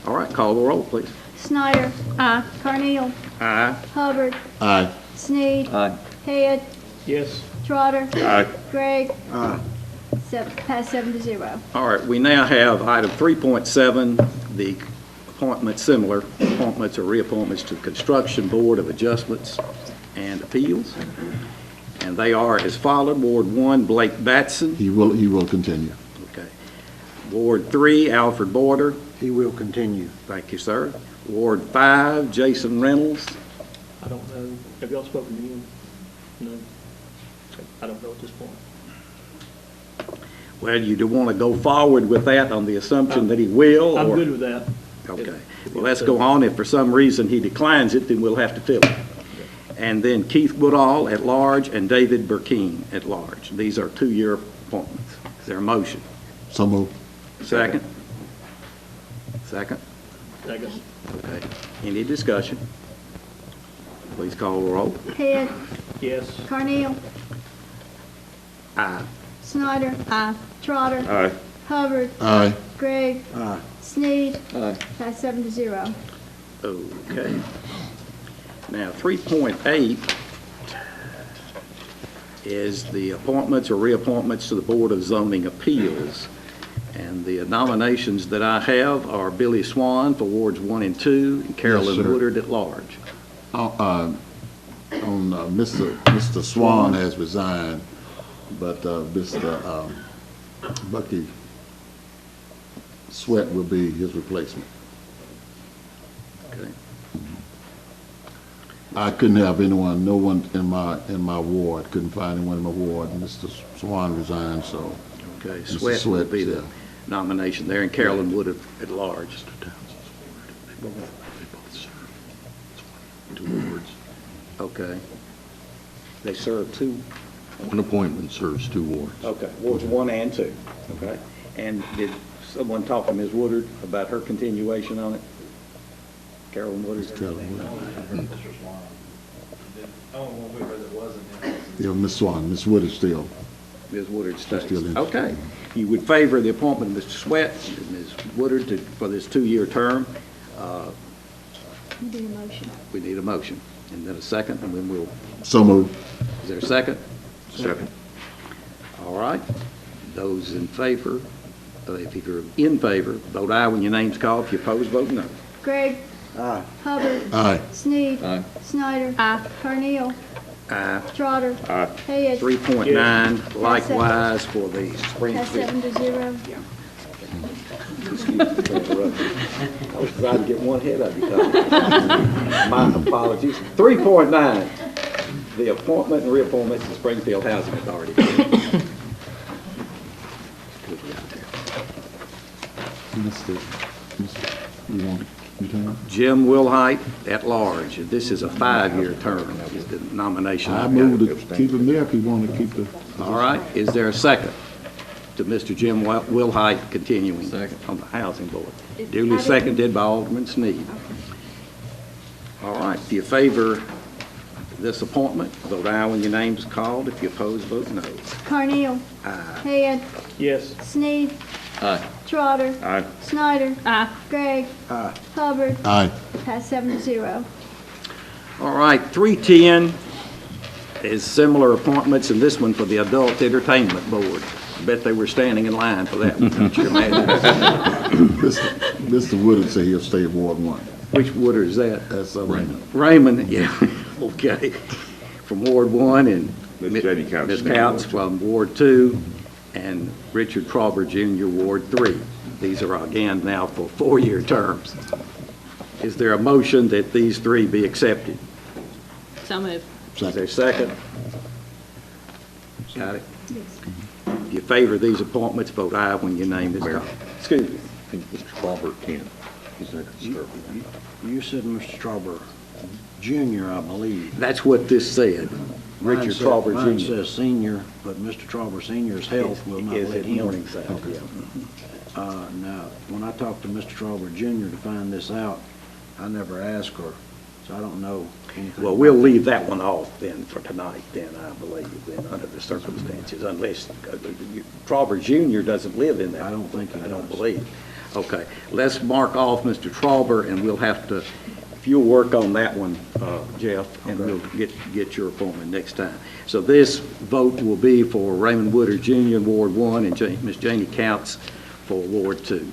All right, call the roll, please. Snyder. Aye. Carneal. Aye. Hubbard. Aye. Sneed. Aye. Head. Yes. Trotter. Aye. Gregg. Aye. Pass 7-0. All right, we now have item 3.7, the similar appointments or reappointments to the Construction Board of Adjustments and Appeals. And they are as follows. Ward 1, Blake Batson. He will continue. Okay. Ward 3, Alfred Border. He will continue. Thank you, sir. Ward 5, Jason Reynolds. I don't know. Have y'all spoken to him? No. I don't know at this point. Well, you do want to go forward with that on the assumption that he will? I'm or- good with that. Okay. Well, let's go on. If for some reason he declines it, then we'll have to fill it. And then Keith Woodall at large and David Burkeen at large. These are 2-year appointments. Is there a motion? So moved. Second? Second? Second. Okay. Any discussion? Please call the roll. Head. Yes. Carneal. Aye. Snyder. Aye. Trotter. Aye. Hubbard. Aye. Gregg. Aye. Sneed. Aye. Pass 7-0. Okay. Now, 3.8 is the appointments or reappointments to the Board of Zoning Appeals. And the nominations that I have are Billy Swan for Wards 1 and 2, and Carolyn sir. Woodard at large. Mr. Swan has resigned, but Mr. Bucky Sweat will be his replacement. Okay. I couldn't have anyone, no one in my ward, couldn't find anyone in my ward. Mr. Swan resigned, so. Okay, Mr. Sweat will be yeah. the nomination there, and Carolyn Woodard at large. They both serve 2 wards. Okay. They serve 2? One appointment serves 2 wards. Okay, Wards 1 and 2, okay. And did someone talk to Ms. Woodard about her continuation on it? Carolyn Woodard? Carolyn Woodard. Mr. Swan. The only one we heard that wasn't him. Yeah, Ms. Swan, Ms. Wood is still. Ms. Woodard stays. Still in. Okay. You would favor the appointment of Mr. Sweat and Ms. Woodard for this 2-year term. You do a motion. We need a motion, and then a second, and then we'll, So moved. is there a second? Second. All right. Those in favor, if you're in favor, vote aye when your name's called. If you oppose, vote no. Gregg. Aye. Hubbard. Aye. Sneed. Aye. Snyder. Aye. Carneal. Aye. Trotter. Aye. Head. 3.9, likewise for the Pass Springfield. 7-0. Excuse me for interrupting. I was trying to get one head of you, Tom. My apologies. 3.9, the appointment and reappointment to Springfield Housing Authority. You want your turn? Jim Wilhite at large. This is a 5-year term, is the nomination. I I've move got. to keep him there if you want to keep the. All right, is there a second to Mr. Jim Wilhite continuing Second. on the Housing Board? Duly seconded by Alderman Sneed. All right, if you favor this appointment, vote aye when your name's called. If you oppose, vote no. Carneal. Aye. Head. Yes. Sneed. Aye. Trotter. Aye. Snyder. Aye. Gregg. Aye. Hubbard. Aye. Pass 7-0. All right, 310 is similar appointments, and this one for the Adult Entertainment Board. I bet they were standing in line for that one, don't you imagine? Mr. Woodard said he'll stay in Ward 1. Which Woodard is that? That's Raymond. Raymond, yeah, okay. From Ward 1, and Ms. Jenny Couch. Ms. Couch from Ward 2, and Richard Trauber Jr., Ward 3. These are again now for 4-year terms. Is there a motion that these 3 be accepted? So moved. Is there a second? Got it? If you favor these appointments, vote aye when your name is called. Excuse me. I think Mr. Crawford can. You said Mr. Strawberry Junior, I believe. That's what this said. Richard Strawberry Mine Jr. says senior, but Mr. Strawberry Senior's health will not Is let at him. Morningside, yeah. Now, when I talked to Mr. Strawberry Junior to find this out, I never asked her, so I don't know anything. Well, we'll leave that one off then for tonight, then, I believe, then, under the circumstances, unless Strawberry Jr. doesn't live in that. I don't think he I don't does. believe. Okay, let's mark off Mr. Strawberry, and we'll have to, if you'll work on that one, Jeff, and we'll get your appointment next time. So this vote will be for Raymond Woodard Jr. in Ward 1 and Ms. Janie Counts for Ward 2.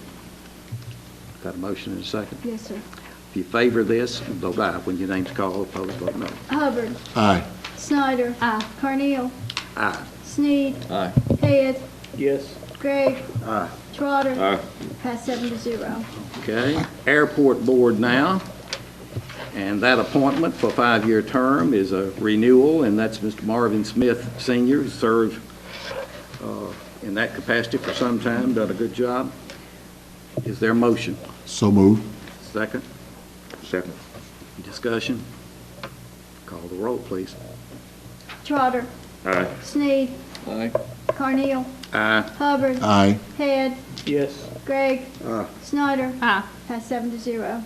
Got a motion and a second? Yes, sir. If you favor this, vote aye. When your name's called, opposed, vote no. Hubbard. Aye. Snyder. Carneal. Aye. Sneed. Aye. Head. Yes. Gregg. Aye. Trotter. Aye. Passed 7-0. Okay, Airport Board now, and that appointment for a 5-year term is a renewal, and that's Mr. Marvin Smith Sr., who served in that capacity for some time, done a good job. Is there a motion? So moved. Second? Second. Discussion? Call the roll, please. Trotter. Aye. Sneed. Aye. Carneal. Aye. Hubbard. Aye. Head. Yes. Gregg. Aye. Snyder. Passed 7-0.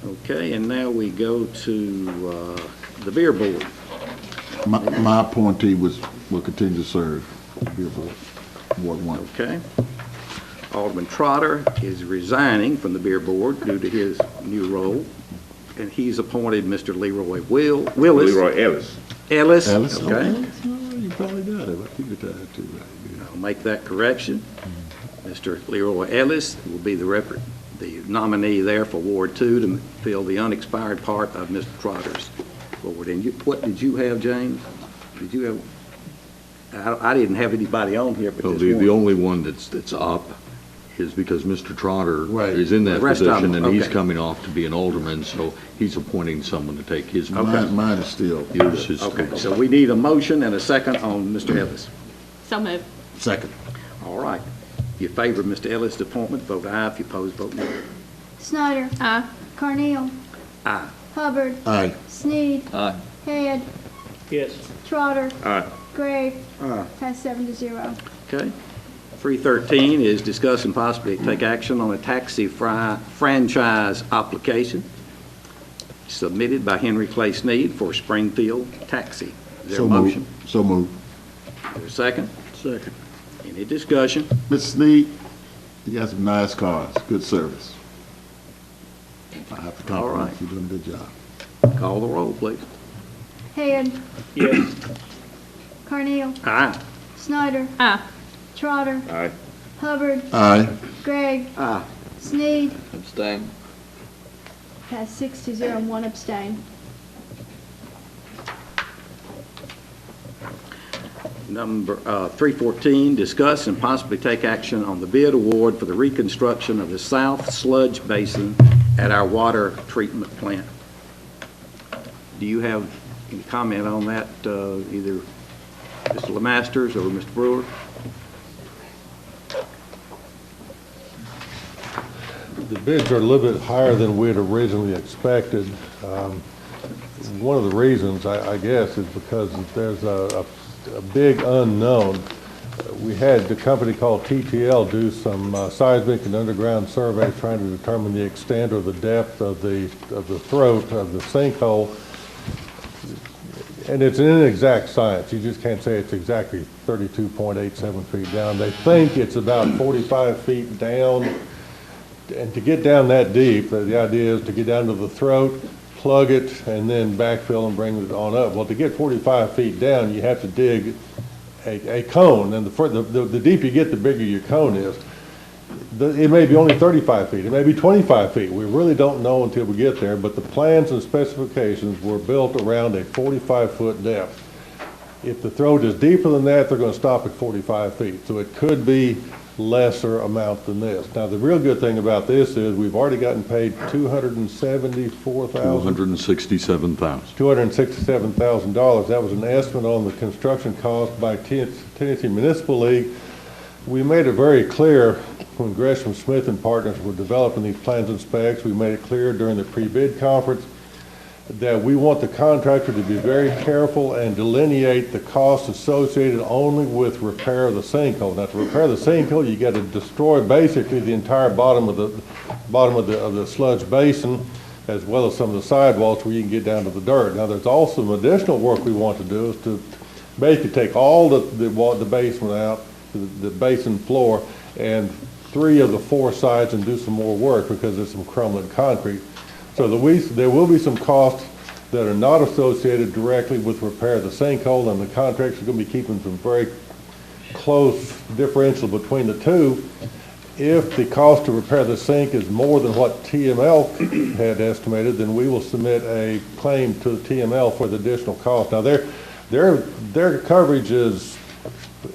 Okay, and now we go to the Beer Board. My appointee will continue to serve Beer Board, Ward 1. Okay. Alderman Trotter is resigning from the Beer Board due to his new role, and he's appointed Mr. Leroy Willis. Leroy Ellis. Ellis, Ellis? okay. You probably got it, but you retired too, right? I'll make that correction. Mr. Leroy Ellis will be the nominee there for Ward 2 to fill the unexpired part of Mr. Trotter's board. And what did you have, James? Did you have, I didn't have anybody on here but So this the one. only one that's up is because Mr. Trotter Right. is in that The rest of them, position, and he's okay. coming off to be an alderman, so he's appointing someone to take his. Mine is still. Yours is. Okay, so we need a motion and a second on Mr. Ellis. So moved. Second. All right. If you favor Mr. Ellis' appointment, vote aye. If you oppose, vote no. Snyder. Carneal. Aye. Hubbard. Aye. Sneed. Aye. Head. Yes. Trotter. Aye. Gregg. Aye. Passed 7-0. Okay. 313 is discuss and possibly take action on a taxi franchise application submitted by Henry Clay Sneed for Springfield Taxi. Is there a So motion? moved. So moved. Is there a second? Second. Any discussion? Mr. Sneed, you got some nice cars, good service. I have to All right. compliment you, you're doing a good job. Call the roll, please. Head. Yes. Carneal. Aye. Snyder. Trotter. Aye. Hubbard. Aye. Gregg. Aye. Sneed. Abstain. Passed 6-0 and 1 abstain. Number 314, discuss and possibly take action on the bid award for the reconstruction of the south sludge basin at our water treatment plant. Do you have any comment on that, either Mr. Lemasters or Mr. Brewer? The bids are a little bit higher than we had originally expected. One of the reasons, I guess, is because there's a big unknown. We had the company called TTL do some seismic and underground surveys trying to determine the extent or the depth of the throat of the sinkhole. And it's an inexact science. You just can't say it's exactly 32.87 feet down. They think it's about 45 feet down. And to get down that deep, the idea is to get down to the throat, plug it, and then backfill and bring it on up. Well, to get 45 feet down, you have to dig a cone, and the deeper you get, the bigger your cone is. It may be only 35 feet, it may be 25 feet. We really don't know until we get there, but the plans and specifications were built around a 45-foot depth. If the throat is deeper than that, they're going to stop at 45 feet. So it could be lesser amount than this. Now, the real good thing about this is we've already gotten paid $267,000. $267,000. That was an estimate on the construction cost by Tennessee Municipal League. we made it very clear when Gresham Smith and partners were developing these plans and specs, we made it clear during the pre-bid conference that we want the contractor to be very careful and delineate the costs associated only with repair of the sinkhole. Now, to repair the sinkhole, you got to destroy basically the entire bottom of the sludge basin, as well as some of the sidewalls where you can get down to the dirt. Now, there's also some additional work we want to do is to basically take all the basement out, the basin floor, and 3 of the 4 sides and do some more work because there's some crumbling concrete. So there will be some costs that are not associated directly with repair of the sinkhole, and the contractors are going to be keeping some very close differential between the two. If the cost to repair the sink is more than what TML had estimated, then we will submit a claim to TML for the additional cost. Now, their coverage is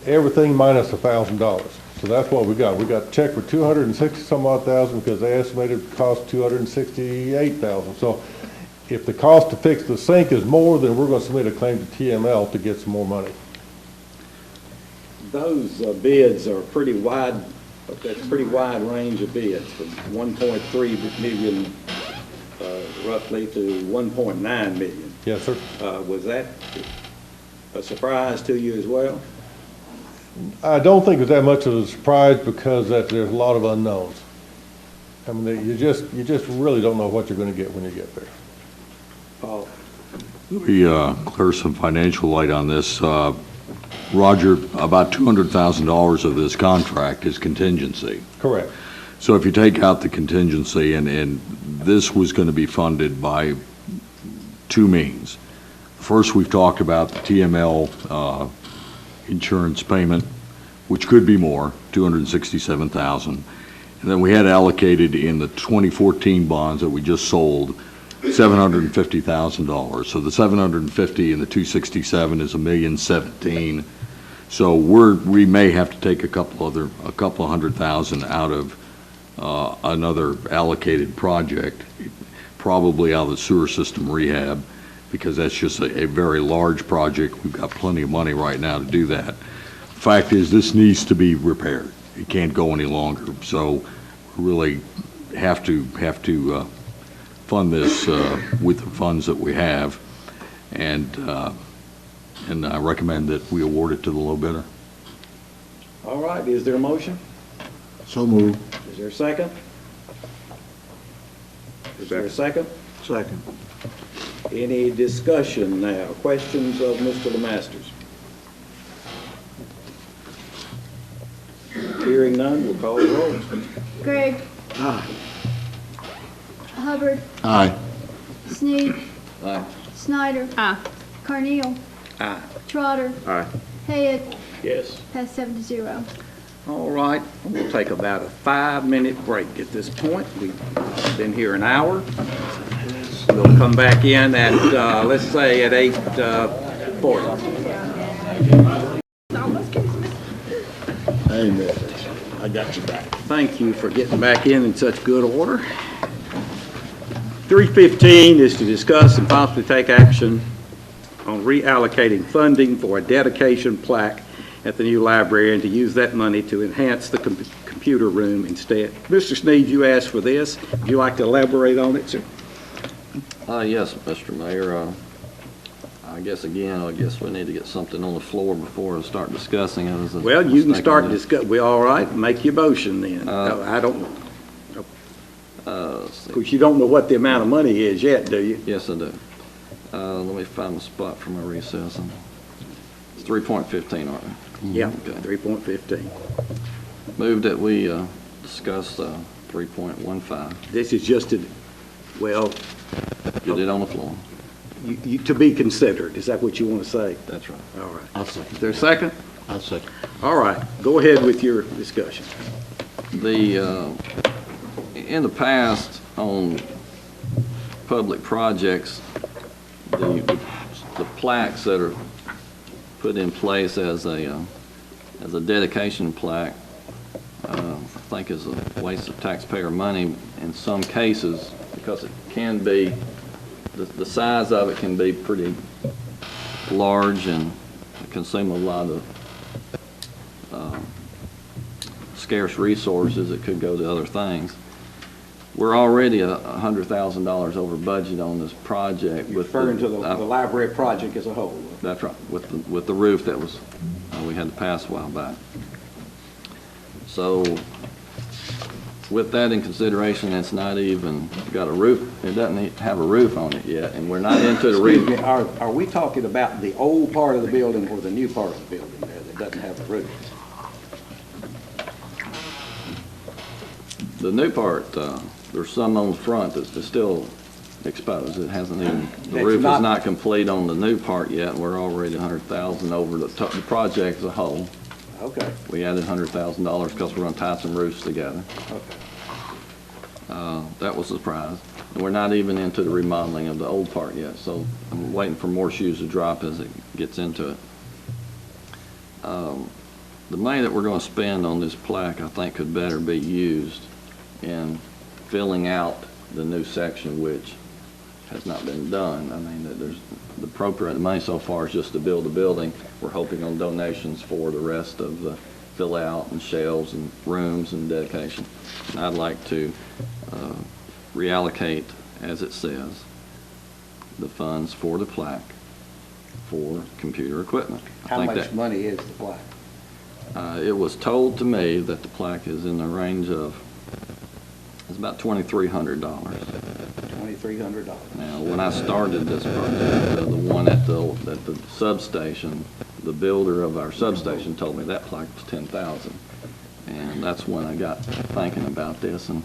everything minus $1,000. So that's what we got. We got a check for $260-some odd thousand because they estimated the cost $268,000. So if the cost to fix the sink is more, then we're going to submit a claim to TML to get some more money. Those bids are pretty wide. That's a pretty wide range of bids, from 1.3 million roughly to 1.9 million. Yes, sir. Was that a surprise to you as well? I don't think it's that much of a surprise because there's a lot of unknowns. I mean, you just really don't know what you're going to get when you get there. Paul? We clear some financial light on this. Roger, about $200,000 of this contract is contingency. Correct. So if you take out the contingency, and this was going to be funded by 2 means. First, we've talked about the TML insurance payment, which could be more, $267,000. And then we had allocated in the 2014 bonds that we just sold $750,000. So the $750 and the $267 is $1,017,000. So we may have to take a couple of $100,000 out of another allocated project, probably out of the sewer system rehab, because that's just a very large project. We've got plenty of money right now to do that. The fact is, this needs to be repaired. It can't go any longer. So we really have to fund this with the funds that we have, and I recommend that we award it to the low bidder. All right, is there a motion? So moved. Is there a second? Is there a second? Second. Any discussion now? Questions of Mr. LeMasters? Hearing none, we'll call the roll. Gregg, Aye. Hubbard, Aye. Sneed, Aye. Snyder, Carneal, Aye. Trotter, Aye. Head, Yes. passed 7-0. All right, we'll take about a 5-minute break at this point. We've been here an hour. We'll come back in at, let's say, at 8:40. Amen. I got you back. Thank you for getting back in such good order. 3:15 is to discuss and possibly take action on reallocating funding for a dedication plaque at the new library and to use that money to enhance the computer room instead. Mr. Sneed, you asked for this. Would you like to elaborate on it, sir? Yes, Mr. Mayor. I guess we need to get something on the floor before we start discussing it. Well, you can start discuss. We all right? Make your motion then. I don't. Of course, you don't know what the amount of money is yet, do you? Yes, I do. Let me find a spot for my recess. It's 3.15, aren't we? Yeah, Okay. 3.15. Move that we discuss 3.15. This is just well, Get it on the floor. to be considered. Is that what you want to say? That's right. All right. I'll second. Is there a second? I'll second. All right. Go ahead with your discussion. In the past, on public projects, the plaques that are put in place as a dedication plaque, I think is a waste of taxpayer money in some cases, because it can be, the size of it can be pretty large and consume a lot of scarce resources, it could go to other things. We're already $100,000 over budget on this project. Referring to the library project as a whole. That's right, with the roof that was, we had to pass a while back. So with that in consideration, it's not even got a roof, it doesn't have a roof on it yet, and we're not into the Excuse roof. me, are we talking about the old part of the building or the new part of the building there that doesn't have a roof? The new part, there's some on the front that's still exposed. It hasn't even, the roof is not complete on the new part yet, and we're already 100,000 over the project as a whole. Okay. We added $100,000 because we're gonna tie some roofs together. Okay. That was a surprise. We're not even into the remodeling of the old part yet, so I'm waiting for more shoes to drop as it gets into it. The money that we're gonna spend on this plaque, I think, could better be used in filling out the new section, which has not been done. I mean, there's the appropriate money so far is just to build the building. We're hoping on donations for the rest of the fill out and shelves and rooms and dedication. And I'd like to reallocate, as it says, the funds for the plaque for computer equipment. How much money is the plaque? It was told to me that the plaque is in the range of, it's about $2,300. $2,300. Now, when I started this project, the one at the substation, the builder of our substation told me that plaque was $10,000. And that's when I got thinking about this and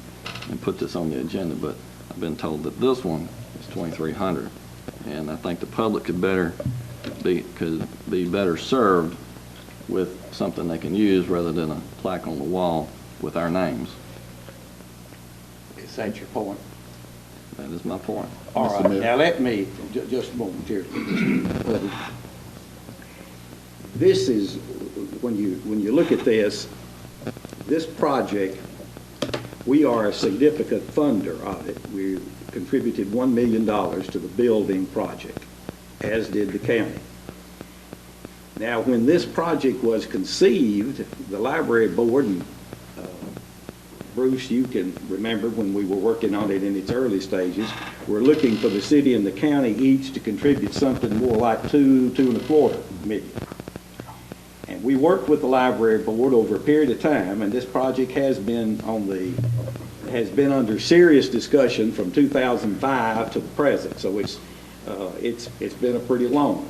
put this on the agenda. But I've been told that this one is $2,300. And I think the public could be better served with something they can use rather than a plaque on the wall with our names. Is that your point? That is my point. All right, now let me, just momentarily. This is, when you look at this project, we are a significant funder of it. We contributed $1 million to the building project, as did the county. Now, when this project was conceived, the library board, and Bruce, you can remember when we were working on it in its early stages, we're looking for the city and the county each to contribute something more like $2.25 million. And we worked with the library board over a period of time, and this project has been under serious discussion from 2005 to the present. So it's been a pretty long.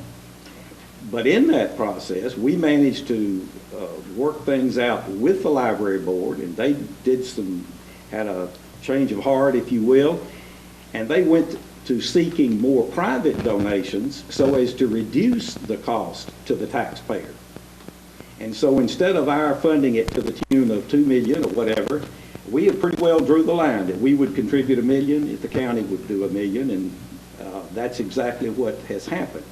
But in that process, we managed to work things out with the library board, and they had a change of heart, if you will, and they went to seeking more private donations so as to reduce the cost to the taxpayer. And so instead of our funding it to the tune of $2 million or whatever, we had pretty well drew the line that we would contribute $1 million if the county would do $1 million, and that's exactly what has happened.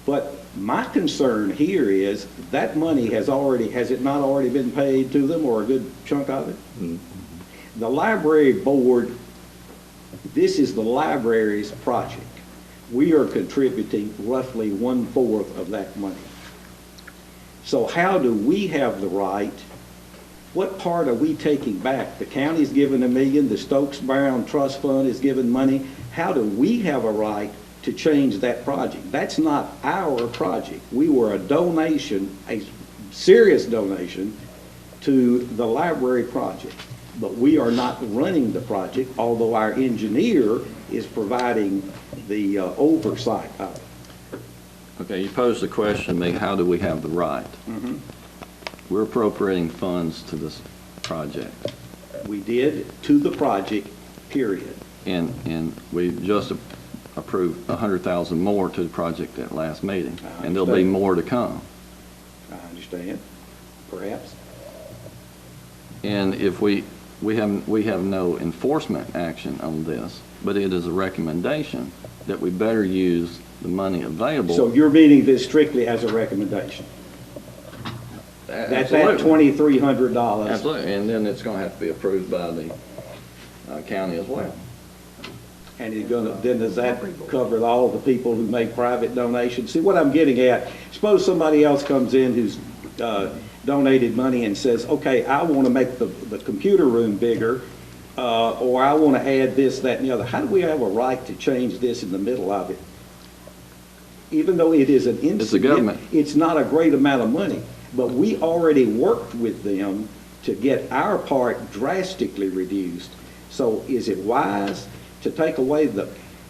But my concern here is that money has it not already been paid to them, or a good chunk of it? Mm-hmm. The library board, this is the library's project. We are contributing roughly 1/4 of that money. So how do we have the right? What part are we taking back? The county's given $1 million, the Stokes Brown Trust Fund is giving money. How do we have a right to change that project? That's not our project. We were a donation, a serious donation to the library project. But we are not running the project, although our engineer is providing the oversight of it. Okay, you posed the question to me, how do we have the right? Mm-hmm. We're appropriating funds to this project. We did to the project, period. And we just approved $100,000 more to the project at last meeting, and there'll be more to come. I understand, perhaps. And if we have no enforcement action on this, but it is a recommendation that we better use the money available. So you're meaning this strictly as a recommendation? That's that $2,300. Absolutely, and then it's going to have to be approved by the county as well. And then does that cover all the people who make private donations? See, what I'm getting at, suppose somebody else comes in who's donated money and says, okay, I want to make the computer room bigger, or I want to add this, that, and the other, how do we have a right to change this in the middle of it? Even though it is It's the government. it's not a great amount of money, but we already worked with them to get our part drastically reduced. So is it wise to take away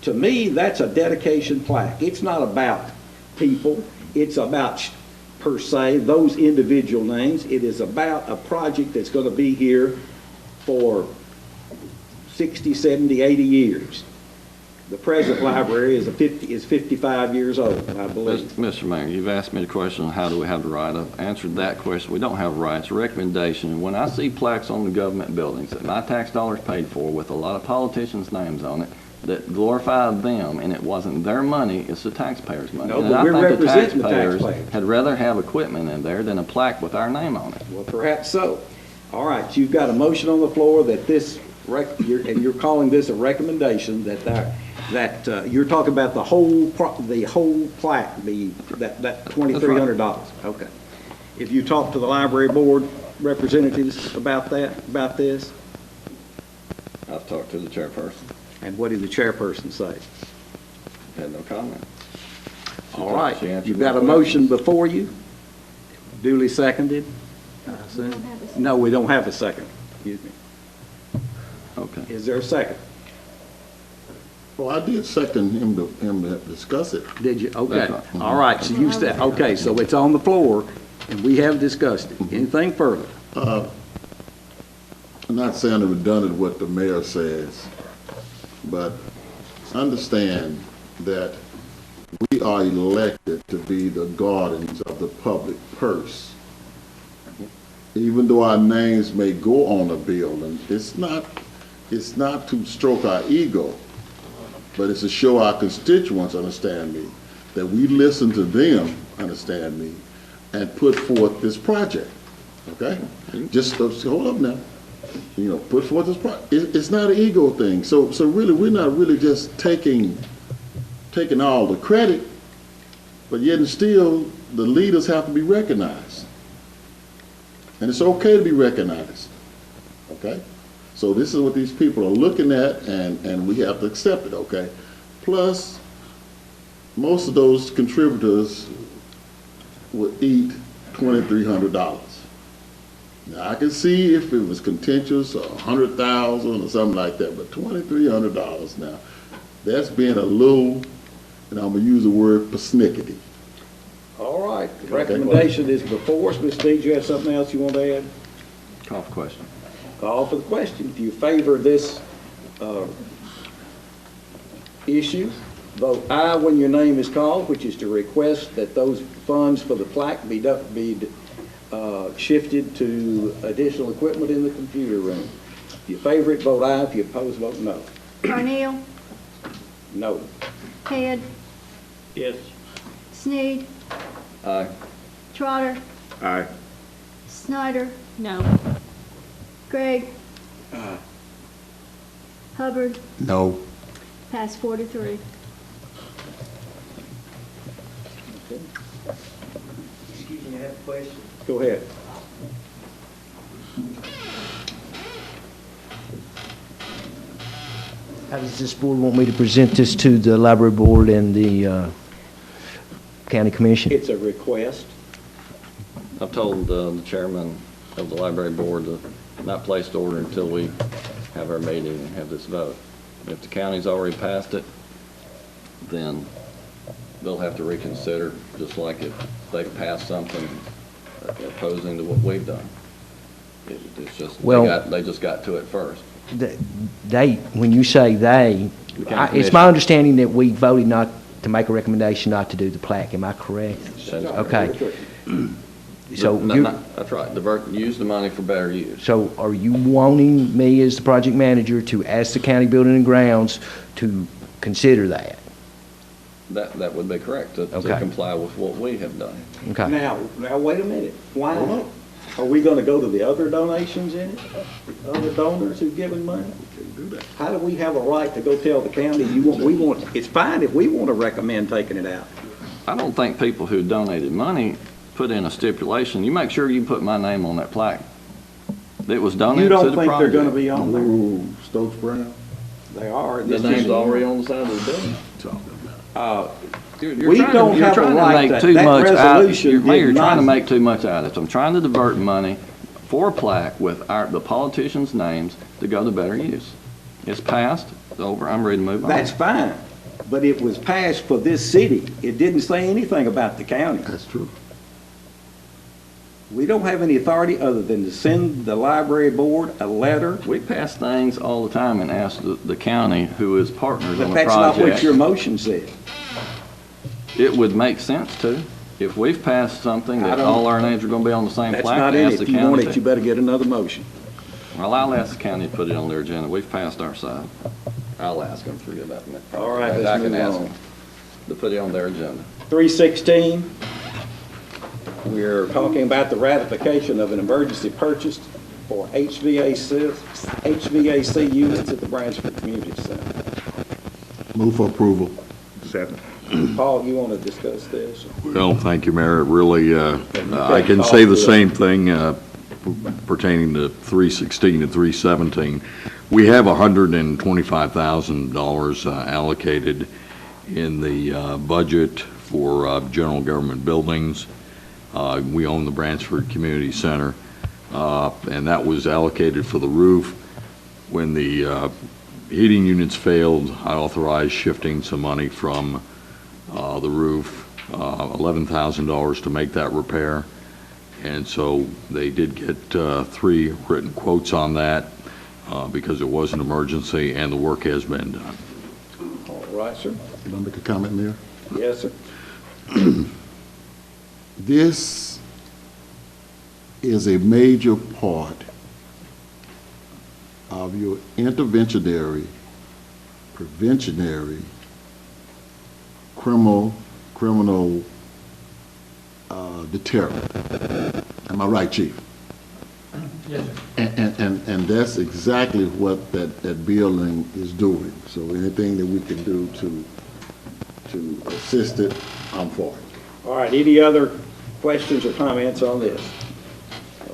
to me, that's a dedication plaque. It's not about people. It's about, per se, those individual names. It is about a project that's going to be here for 60, 70, 80 years. The present library is 55 years old, I believe. Mr. Mayor, you've asked me the question, how do we have the right? I've answered that question. We don't have a right. It's a recommendation. And when I see plaques on the government buildings that my tax dollars paid for with a lot of politicians' names on it that glorify them, and it wasn't their money, it's the taxpayers' money. No, and but I we're think the representing the taxpayers taxpayers. had rather have equipment in there than a plaque with our name on it. Well, perhaps so. All right, you've got a motion on the floor that and you're calling this a recommendation that you're talking about the whole plaque, that $2,300. Okay. If you talk to the library board representatives about this, I've talked to the chairperson. and what did the chairperson say? Had no comment. All right, She answered you've my got a question. motion before you, duly seconded. No, we don't have a second. Excuse me. Okay. Is there a second? Well, I did second him to discuss it. Did you? Okay. That's right. All right, so you said, okay, so it's on the floor, and we have discussed it. Anything further? I'm not saying redundant what the mayor says, but understand that we are elected to be the guardians of the public purse. Even though our names may go on a building, it's not to stroke our ego, but it's to show our constituents, understand me, that we listen to them, understand me, and put forth this project, okay? Just hold up now. Put forth this project. It's not an ego thing. So really, we're not really just taking all the credit, but yet and still, the leaders have to be recognized. And it's okay to be recognized, okay? So this is what these people are looking at, and we have to accept it, okay? Plus, most of those contributors would eat $2,300. Now, I can see if it was contentious or $100,000 or something like that, but $2,300 now, that's being a little, and I'm gonna use the word persnickety. All right, the recommendation is before us. Ms. Dees, you have something else you want to add? Call for question. Call for the question. If you favor this issue, vote aye when your name is called, which is to request that those funds for the plaque be shifted to additional equipment in the computer room. If you favor it, vote aye. If you oppose, vote no. Carnell, No. Head, Yes. Sneed, Aye. Trotter, Aye. Snyder. No. Gregg. Hubbard. No. Pass 4-3. Excuse me, I have a question. Go ahead. How does this board want me to present this to the library board and the county commission? It's a request. I've told the chairman of the library board to not place the order until we have our meeting and have this vote. If the county's already passed it, then they'll have to reconsider, just like if they pass something opposing to what we've done. It's just, they just got to it first. They, when you say they, it's my understanding that we voted not to make a recommendation not to do the plaque. Am I correct? Okay. So That's right. Use the money for better use. So are you wanting me as the project manager to ask the county building and grounds to consider that? That would be correct, to comply with what we have done. Okay. Now, wait a minute. Why not? Are we going to go to the other donations in it? Other donors who've given money? How do we have a right to go tell the county, it's fine if we want to recommend taking it out? I don't think people who donated money put in a stipulation, you make sure you put my name on that plaque. It was donated You to don't the think they're gonna project. be on there? Ooh, Stokes Brown. They are. The name's already on the side of the building. We don't have a right Make to, too that much resolution out. Mayor, you're did trying to not. make too much out of it. I'm trying to divert money for a plaque with the politicians' names to go to better use. It's passed, it's over, I'm ready to move on. That's fine, but it was passed for this city. It didn't say anything about the county. That's true. We don't have any authority other than to send the library board a letter. We pass things all the time and ask the county, who is partners But on the that's not what project. your motion said. It would make sense to. If we've passed something I that don't- all our names are gonna be on the same That's plaque, not in ask it. the If you want county it, you to. better get another motion. Well, I'll ask the county to put it on their agenda. We've passed our side. I'll ask them, forget about that. All right, I let's can move ask on. them to put it on their agenda. 316, we're talking about the ratification of an emergency purchase for HVAC units at the Branchford Community Center. Move for approval. Second. Paul, you want to discuss this? Well, thank you, Mayor. It really, I can say the same thing pertaining to 316 and 317. We have $125,000 allocated in the budget for general government buildings. We own the Branchford Community Center, and that was allocated for the roof. When the heating units failed, I authorized shifting some money from the roof, $11,000 to make that repair. And so they did get 3 written quotes on that because it was an emergency and the work has been done. All right, sir. Can I make a comment, Mayor? Yes, sir. This is a major part of your interventionary, preventionary, criminal deterrent. Am I right, Chief? Yes, sir. And that's exactly what that building is doing. So anything that we can do to assist it, I'm for it. All right, any other questions or comments on this?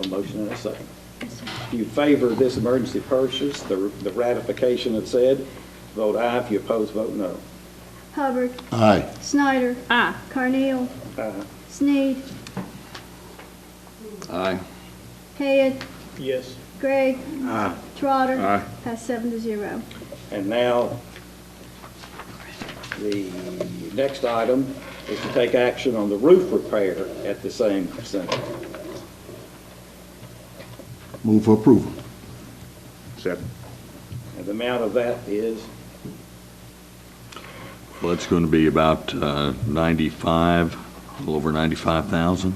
A motion and a second. If you favor this emergency purchase, the ratification of said, vote aye. If you oppose, vote no. Hubbard. Aye. Snyder. Carneal. Sneed. Aye. Head. Yes. Gregg. Trotter. Aye. Passed 7-0. And now, the next item is to take action on the roof repair at the same center. Move for approval. Second. And the amount of that is, Well, it's going to be about 95, a little over 95,000.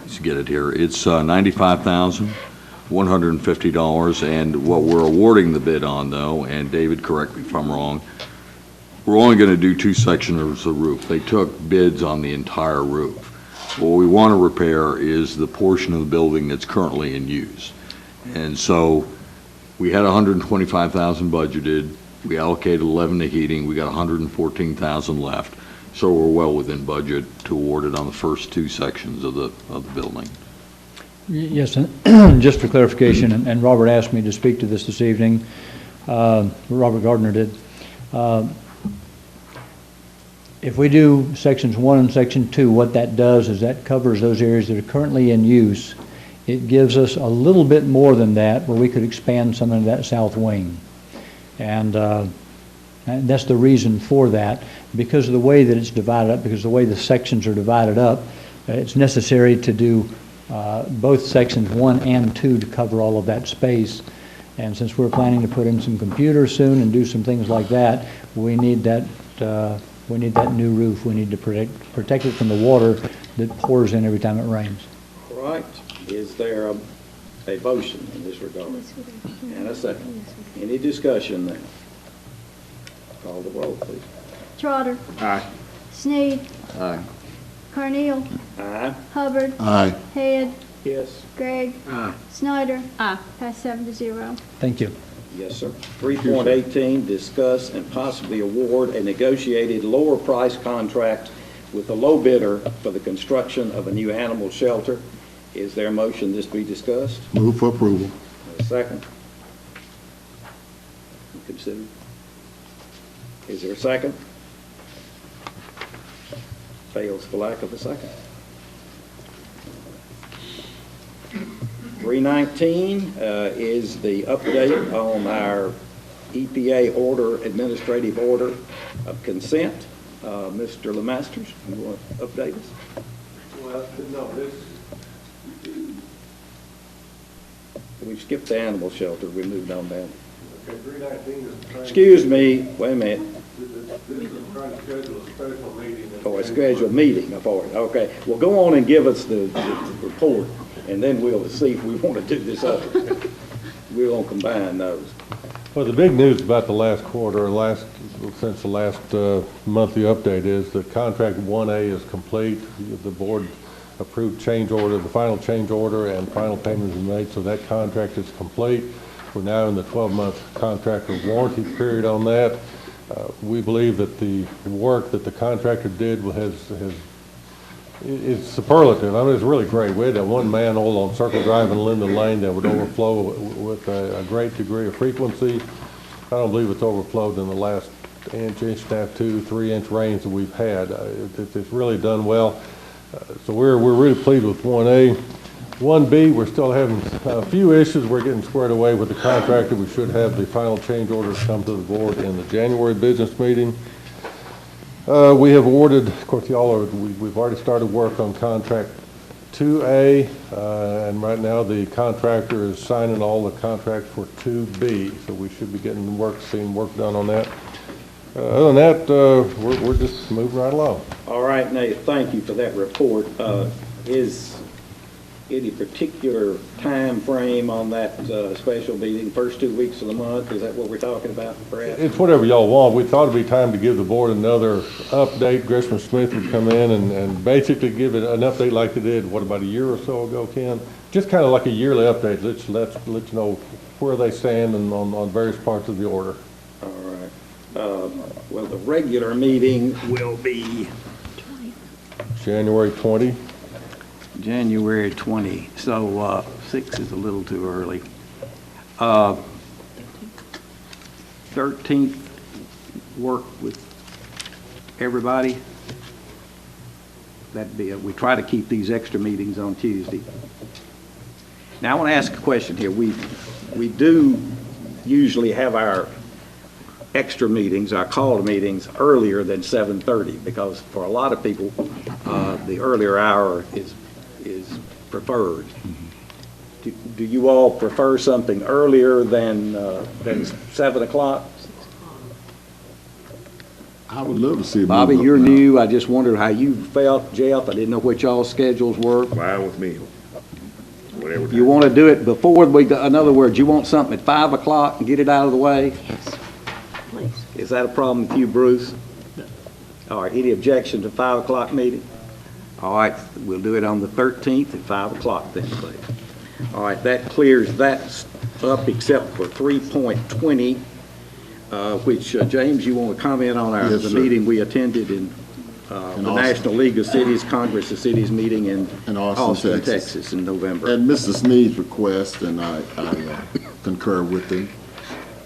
Let's get it here. It's $95,150, and what we're awarding the bid on, though, and David, correct me if I'm wrong, we're only going to do 2 sections of the roof. They took bids on the entire roof. What we want to repair is the portion of the building that's currently in use. And so we had 125,000 budgeted. We allocated 11 to heating. We got 114,000 left. So we're well within budget to award it on the first 2 sections of the building. Yes, and just for clarification, and Robert asked me to speak to this evening, Robert Gardner did. If we do sections 1 and section 2, what that does is that covers those areas that are currently in use. It gives us a little bit more than that, where we could expand some of that south wing. And that's the reason for that. Because of the way that it's divided up, because of the way the sections are divided up, it's necessary to do both sections 1 and 2 to cover all of that space. And since we're planning to put in some computers soon and do some things like that, we need that new roof. We need to protect it from the water that pours in every time it rains. all right, is there a motion in this regard? And a second. Any discussion then? Call the roll, please. Trotter. Aye. Sneed. Aye. Carneal. Aye. Hubbard. Aye. Head. Yes. Gregg. Snyder. Passed 7-0. Thank you. Yes, sir. 3.18, discuss and possibly award a negotiated lower price contract with the low bidder for the construction of a new animal shelter. Is there a motion this be discussed? Move for approval. A second? Consider. Is there a second? Fails for lack of a second. 319 is the update on our EPA order, administrative order of consent. Mr. Lemasters, you want to update us? Well, no, this, We skipped the animal shelter, we moved on down. okay, 319 is trying. Excuse me, wait a minute. This is trying to schedule a special meeting. Oh, a scheduled meeting for it, okay. Well, go on and give us the report, and then we'll see if we want to do this other. We're going to combine those. Well, the big news about the last quarter, since the last monthly update is that contract 1A is complete. The board approved change order, the final change order, and final payment is made, so that contract is complete. We're now in the 12-month contractor warranty period on that. We believe that the work that the contractor did is superlative. I mean, it's really great. We had that one manhole on Circle Drive and Linden Lane that would overflow with a great degree of frequency. I don't believe it's overflowed in the last inch and a half, 2-3 inch rains that we've had. It's really done well. So we're really pleased with 1A. 1B, we're still having a few issues. We're getting squared away with the contractor. We should have the final change orders come to the board in the January business meeting. We have awarded, of course, we've already started work on contract 2A, and right now the contractor is signing all the contracts for 2B, so we should be getting seeing work done on that. Other than that, we're just moving right along. All right, Nate, thank you for that report. Is any particular time frame on that special meeting, first 2 weeks of the month? Is that what we're talking about, perhaps? It's whatever y'all want. We thought it'd be time to give the board another update. Grisham Smith would come in and basically give it an update like they did, what, about a year or so ago, Ken? Just kind of like a yearly update. Let's let you know where they stand and on various parts of the order. All right. Well, the regular meeting will be January 20. January 20, so 6 is a little too early. 13th, work with everybody. That'd be we try to keep these extra meetings on Tuesday. Now, I want to ask a question here. We do usually have our extra meetings, our called meetings, earlier than 7:30, because for a lot of people, the earlier hour is preferred. Do you all prefer something earlier than 7 o'clock? I would love to see it. Bobby, move up you're now. new. I just wondered how you felt. Jeff, I didn't know what y'all's schedules were. Fine with me. Whatever. You want to do it before we go, in other words, you want something at 5 o'clock and get it out of the way? Yes, please. Is that a problem with you, Bruce? All right, any objection to 5 o'clock meeting? All right, we'll do it on the 13th at 5 o'clock then, please. All right, that clears that up except for 3.20, which, James, you want to comment on Yes, the sir. meeting we attended in the Austin. National League of Cities, Congress of Cities meeting in Austin, Texas in November. At Mr. Sneed's request, and I concur with him,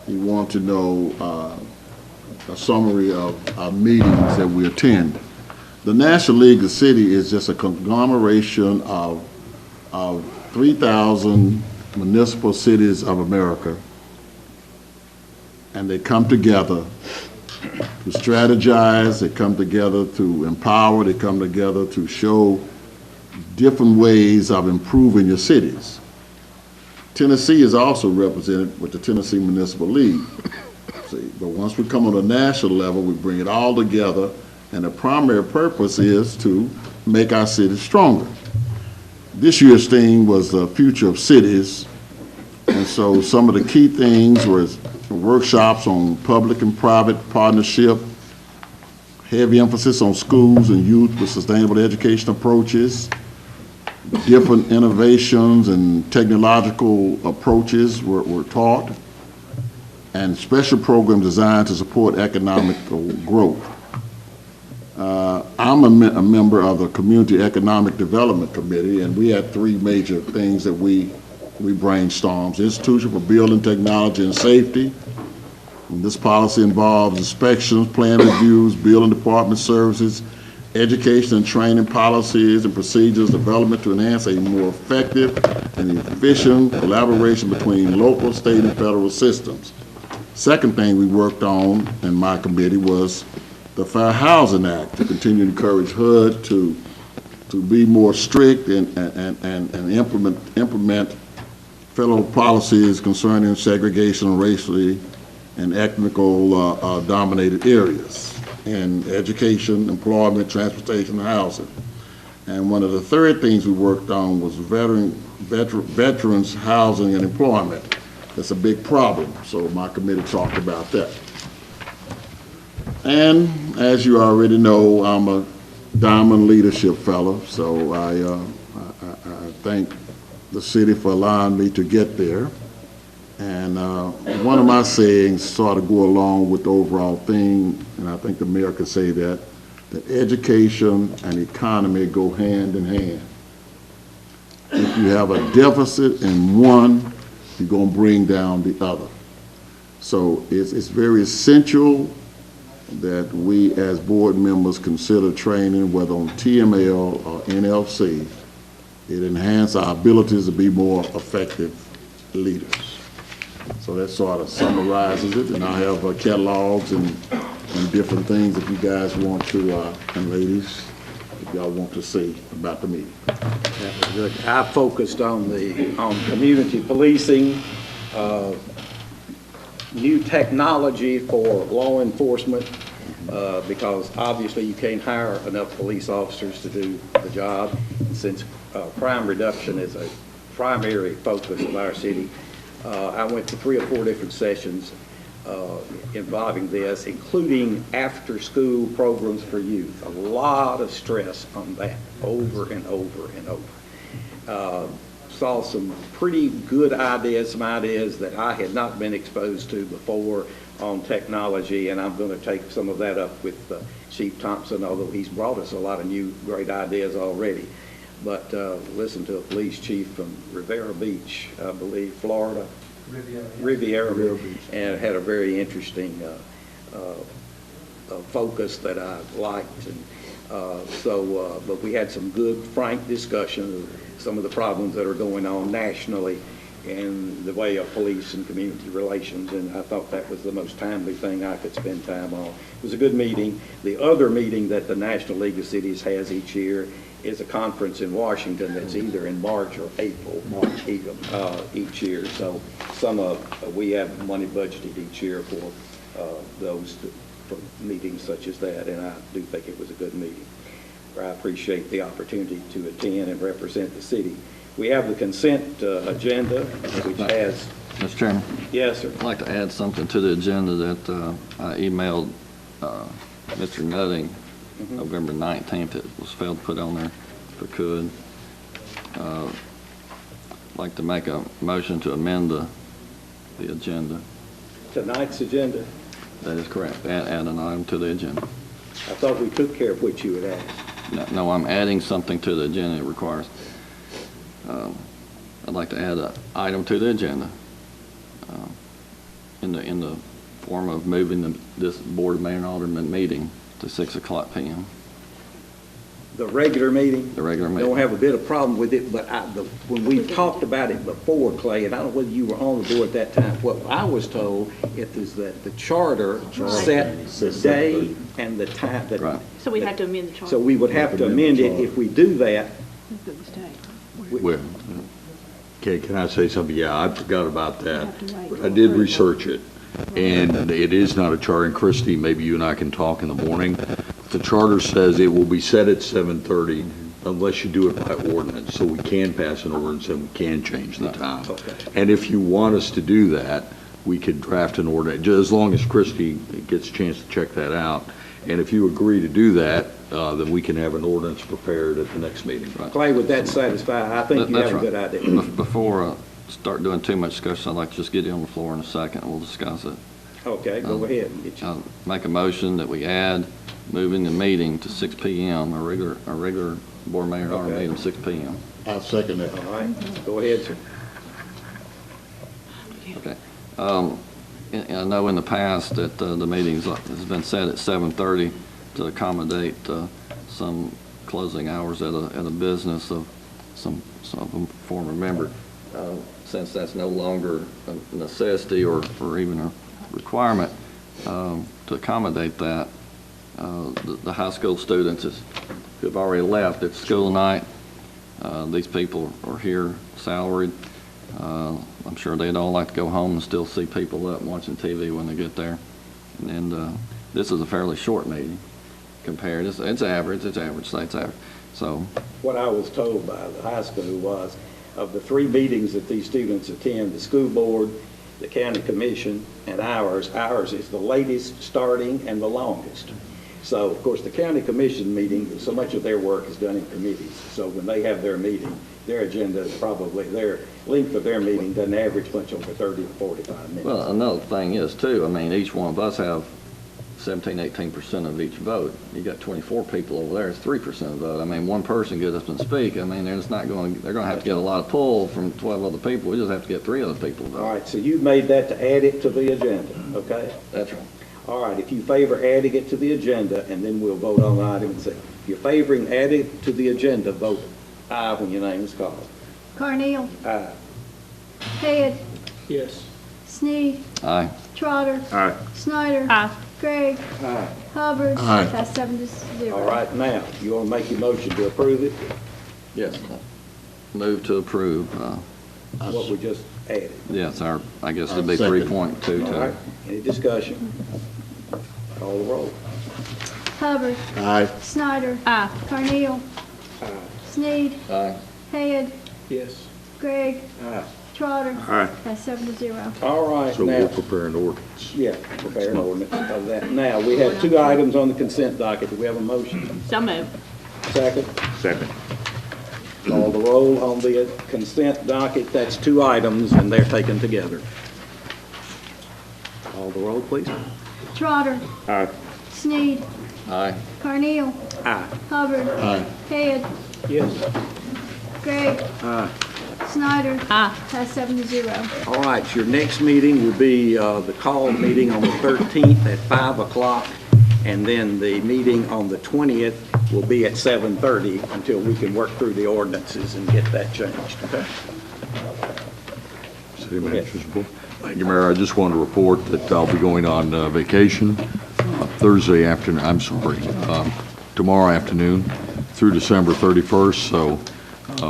he wanted to know a summary of our meetings that we attend. The National League of Cities is just a conglomeration of 3,000 municipal cities of America, and they come together to strategize, they come together to empower, they come together to show different ways of improving your cities. Tennessee is also represented with the Tennessee Municipal League. See, but once we come on a national level, we bring it all together, and the primary purpose is to make our cities stronger. This year's theme was the future of cities, and so some of the key things were workshops on public and private partnership, heavy emphasis on schools and youth with sustainable education approaches, different innovations and technological approaches were taught, and special programs designed to support economic growth. I'm a member of the Community Economic Development Committee, and we had three major things that we brainstormed. Institution for Building Technology and Safety. And this policy involves inspections, plan reviews, building department services, education and training policies and procedures development to enhance a more effective and efficient collaboration between local, state, and federal systems. Second thing we worked on in my committee was the Fair Housing Act, to continue to encourage HUD to be more strict and implement federal policies concerning segregation racially and ethnical dominated areas, and education, employment, transportation, and housing. And one of the third things we worked on was veterans housing and employment. That's a big problem, so my committee talked about that. And as you already know, I'm a Diamond Leadership Fellow, so I thank the city for allowing me to get there. And one of my sayings sort of go along with the overall thing, and I think the mayor could say that education and economy go hand in hand. If you have a deficit in one, you're going to bring down the other. So it's very essential that we as board members consider training, whether on TML or NLC. It enhances our abilities to be more effective leaders. So that sort of summarizes it, and I have catalogs and different things if you guys want to, and ladies, if y'all want to see about the meeting. I focused on community policing, new technology for law enforcement, because obviously you can't hire enough police officers to do the job. And since crime reduction is a primary focus of our city, I went to 3 or 4 different sessions involving this, including after-school programs for youth. A lot of stress on that over and over and over. Saw some pretty good ideas, some ideas that I had not been exposed to before on technology, and I'm going to take some of that up with Chief Thompson, although he's brought us a lot of new great ideas already. But listen to a police chief from Riviera Beach, I believe, Florida. Riviera Beach. And had a very interesting focus that I liked. And but we had some good, frank discussion of some of the problems that are going on nationally in the way of police and community relations, and I thought that was the most timely thing I could spend time on. It was a good meeting. The other meeting that the National League of Cities has each year is a conference in Washington that's either in March or April each year. So we have money budgeted each year for for meetings such as that, and I do think it was a good meeting. I appreciate the opportunity to attend and represent the city. We have the consent agenda, which has... Mr. Chairman? Yes, sir. I'd like to add something to the agenda that I emailed Mr. Nutting November 19th. It was failed to put on there if I could. I'd like to make a motion to amend the agenda. Tonight's agenda? That is correct. Add an item to the agenda. I thought we took care of what you had asked. No, I'm adding something to the agenda. It requires... I'd like to add an item to the agenda in the form of moving this Board of Mayor and Aldermen meeting to 6 o'clock p.m. The regular meeting? The regular meeting. Don't have a bit of problem with it, but when we talked about it before, Clay, and I don't know whether you were on the board at that time, what I was told is that the charter set the day and the time. Right. So we have to amend the charter. So we would have to amend it. If we do that, Well, okay, can I say something? Yeah, I forgot about that. I did research it, and it is not a charter. And Christie, maybe you and I can talk in the morning. The charter says it will be set at 7:30 unless you do it by ordinance. So we can pass an ordinance and we can change the time. Okay. And if you want us to do that, we could draft an ordinance, just as long as Christie gets a chance to check that out. And if you agree to do that, then we can have an ordinance prepared at the next meeting. Right. Clay, would that satisfy? I think you have a good idea. Before I start doing too much discussion, I'd like to just get you on the floor in a second and we'll discuss it. Okay, go ahead. and get your- I'll make a motion that we add moving the meeting to 6 PM, our regular board meeting, our Okay. meeting, 6 PM. I'll second that. All right, go ahead, sir. Okay. I know in the past that the meetings has been set at 7:30 to accommodate some closing hours at a business of some former member. Since that's no longer a necessity or even a requirement to accommodate that, the high school students who have already left, it's school night. These people are here salaried. I'm sure they'd all like to go home and still see people up watching TV when they get there. And this is a fairly short meeting compared. It's average. So, What I was told by the high school was, of the 3 meetings that these students attend, the school board, the county commission, and ours is the latest starting and the longest. So, of course, the county commission meeting, so much of their work is done in committees. So when they have their meeting, their agenda is probably, their length of their meeting doesn't average much over 30 to 45 minutes. well, another thing is too, I mean, each one of us have 17-18% of each vote. You got 24 people over there, it's 3% of the vote. I mean, one person get up and speak, I mean, they're going to have to get a lot of pull from 12 other people. We just have to get 3 other people to vote. All right, so you've made that to add it to the agenda, okay? That's right. All right, if you favor adding it to the agenda, and then we'll vote on the item and see. If you're favoring adding it to the agenda, vote aye when your name is called. Carneal. Aye. Head. Yes. Sneed. Aye. Trotter. Aye. Snyder. Gregg. Aye. Hubbard. Aye. That's 7-0. All right, now, you want to make your motion to approve it, Yes. Move to approve. what we just added? Yes, I guess it'd I'll be second. 3.22. All right, any discussion? Call the roll. Hubbard. Aye. Snyder. Carneal. Sneed. Aye. Head. Yes. Gregg. Aye. Trotter. Aye. That's 7-0. All right, So we'll now, prepare an ordinance. yeah, prepare an ordinance of that. Now, we have 2 items on the consent docket. Do we have a motion? So moved. Second? Second. Call the roll on the consent docket. That's 2 items, and they're taken together. Call the roll, please. Trotter. Aye. Sneed. Aye. Carneal. Aye. Hubbard. Aye. Head. Yes. Gregg. Aye. Snyder. That's 7-0. All right, your next meeting will be the call meeting on the 13th at 5 o'clock, and then the meeting on the 20th will be at 7:30 until we can work through the ordinances and get that changed, okay? City Manager's report. Thank you, Mayor. I just wanted to report that I'll be going on vacation Thursday afternoon, tomorrow afternoon through December 31st, so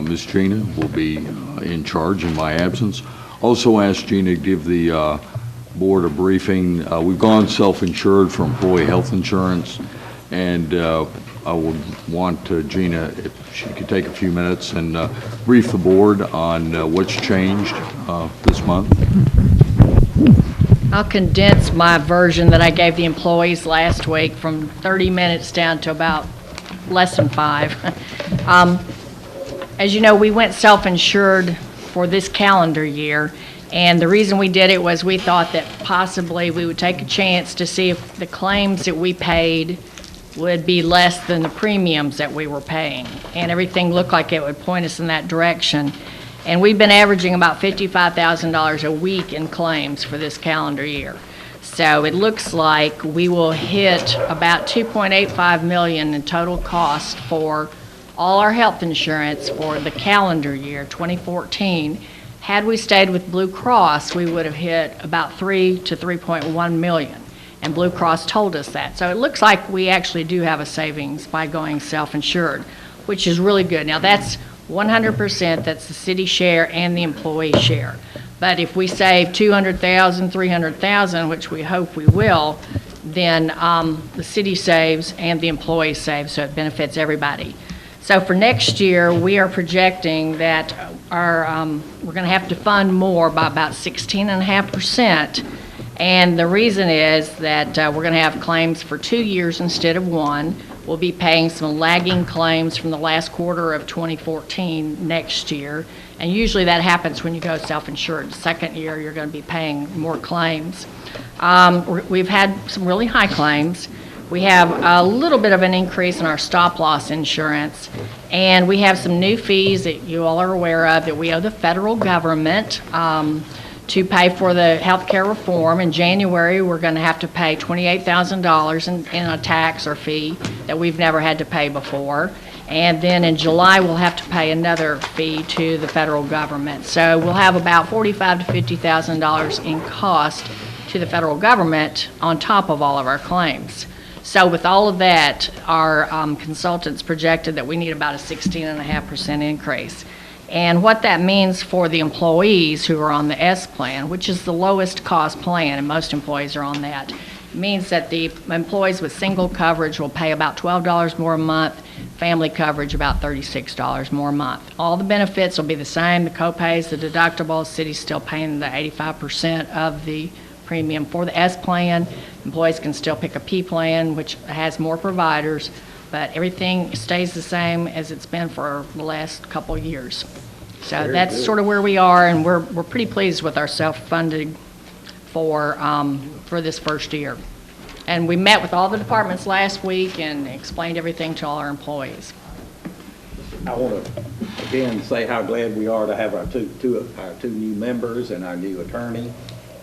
Ms. Gina will be in charge in my absence. Also asked Gina to give the board a briefing. We've gone self-insured for employee health insurance, and I would want Gina, if she could take a few minutes and brief the board on what's changed this month. I'll condense my version that I gave the employees last week from 30 minutes down to about less than 5. As you know, we went self-insured for this calendar year, and the reason we did it was we thought that possibly we would take a chance to see if the claims that we paid would be less than the premiums that we were paying, and everything looked like it would point us in that direction. And we've been averaging about $55,000 a week in claims for this calendar year. So it looks like we will hit about $2.85 million in total cost for all our health insurance for the calendar year 2014. Had we stayed with Blue Cross, we would have hit about $3 to $3.1 million. And Blue Cross told us that. So it looks like we actually do have a savings by going self-insured, which is really good. Now that's 100%, that's the city share and the employee share. But if we save $200,000, $300,000, which we hope we will, then the city saves and the employee saves, so it benefits everybody. So for next year, we are projecting that we're going to have to fund more by about 16.5%. And the reason is that we're going to have claims for 2 years instead of 1. We'll be paying some lagging claims from the last quarter of 2014 next year. And usually that happens when you go self-insured. The second year, you're going to be paying more claims. We've had some really high claims. We have a little bit of an increase in our stop-loss insurance, and we have some new fees that you all are aware of that we owe the federal government to pay for the health care reform. In January, we're going to have to pay $28,000 in a tax or fee that we've never had to pay before. And then in July, we'll have to pay another fee to the federal government. So we'll have about $45,000 to $50,000 in cost to the federal government on top of all of our claims. So with all of that, our consultants projected that we need about a 16.5% increase. And what that means for the employees who are on the S plan, which is the lowest cost plan, and most employees are on that, means that the employees with single coverage will pay about $12 more a month, family coverage about $36 more a month. All the benefits will be the same, the co-pays, the deductibles, city's still paying the 85% of the premium for the S plan. Employees can still pick a P plan, which has more providers, but everything stays the same as it's been for the last couple of years. So that's sort of where we are, and we're pretty pleased with our self-funding for this first year. And we met with all the departments last week and explained everything to all our employees. I want to again say how glad we are to have our two new members and our new attorney.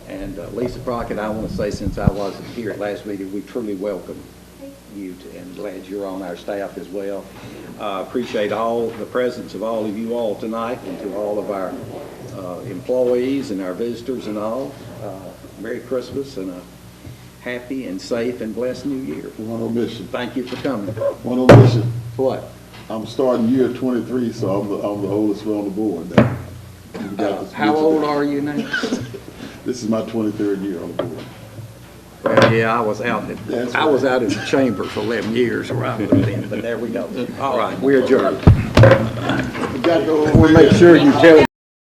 And Lisa Crockett, I want to say, since I wasn't here at last meeting, we truly welcome you and glad you're on our staff as well. Appreciate all the presence of all of you all tonight, and to all of our employees and our visitors and all. Merry Christmas and a happy and safe and blessed New Year. One omission. Thank you for coming. One omission. What? I'm starting year 23, so I'm the oldest one on the board now. How old are you now? This is my 23rd year on the board. Well, yeah, I was out in the chamber for 11 years around then, but there we go. All right, we're adjourned. We gotta go over We'll make sure you tell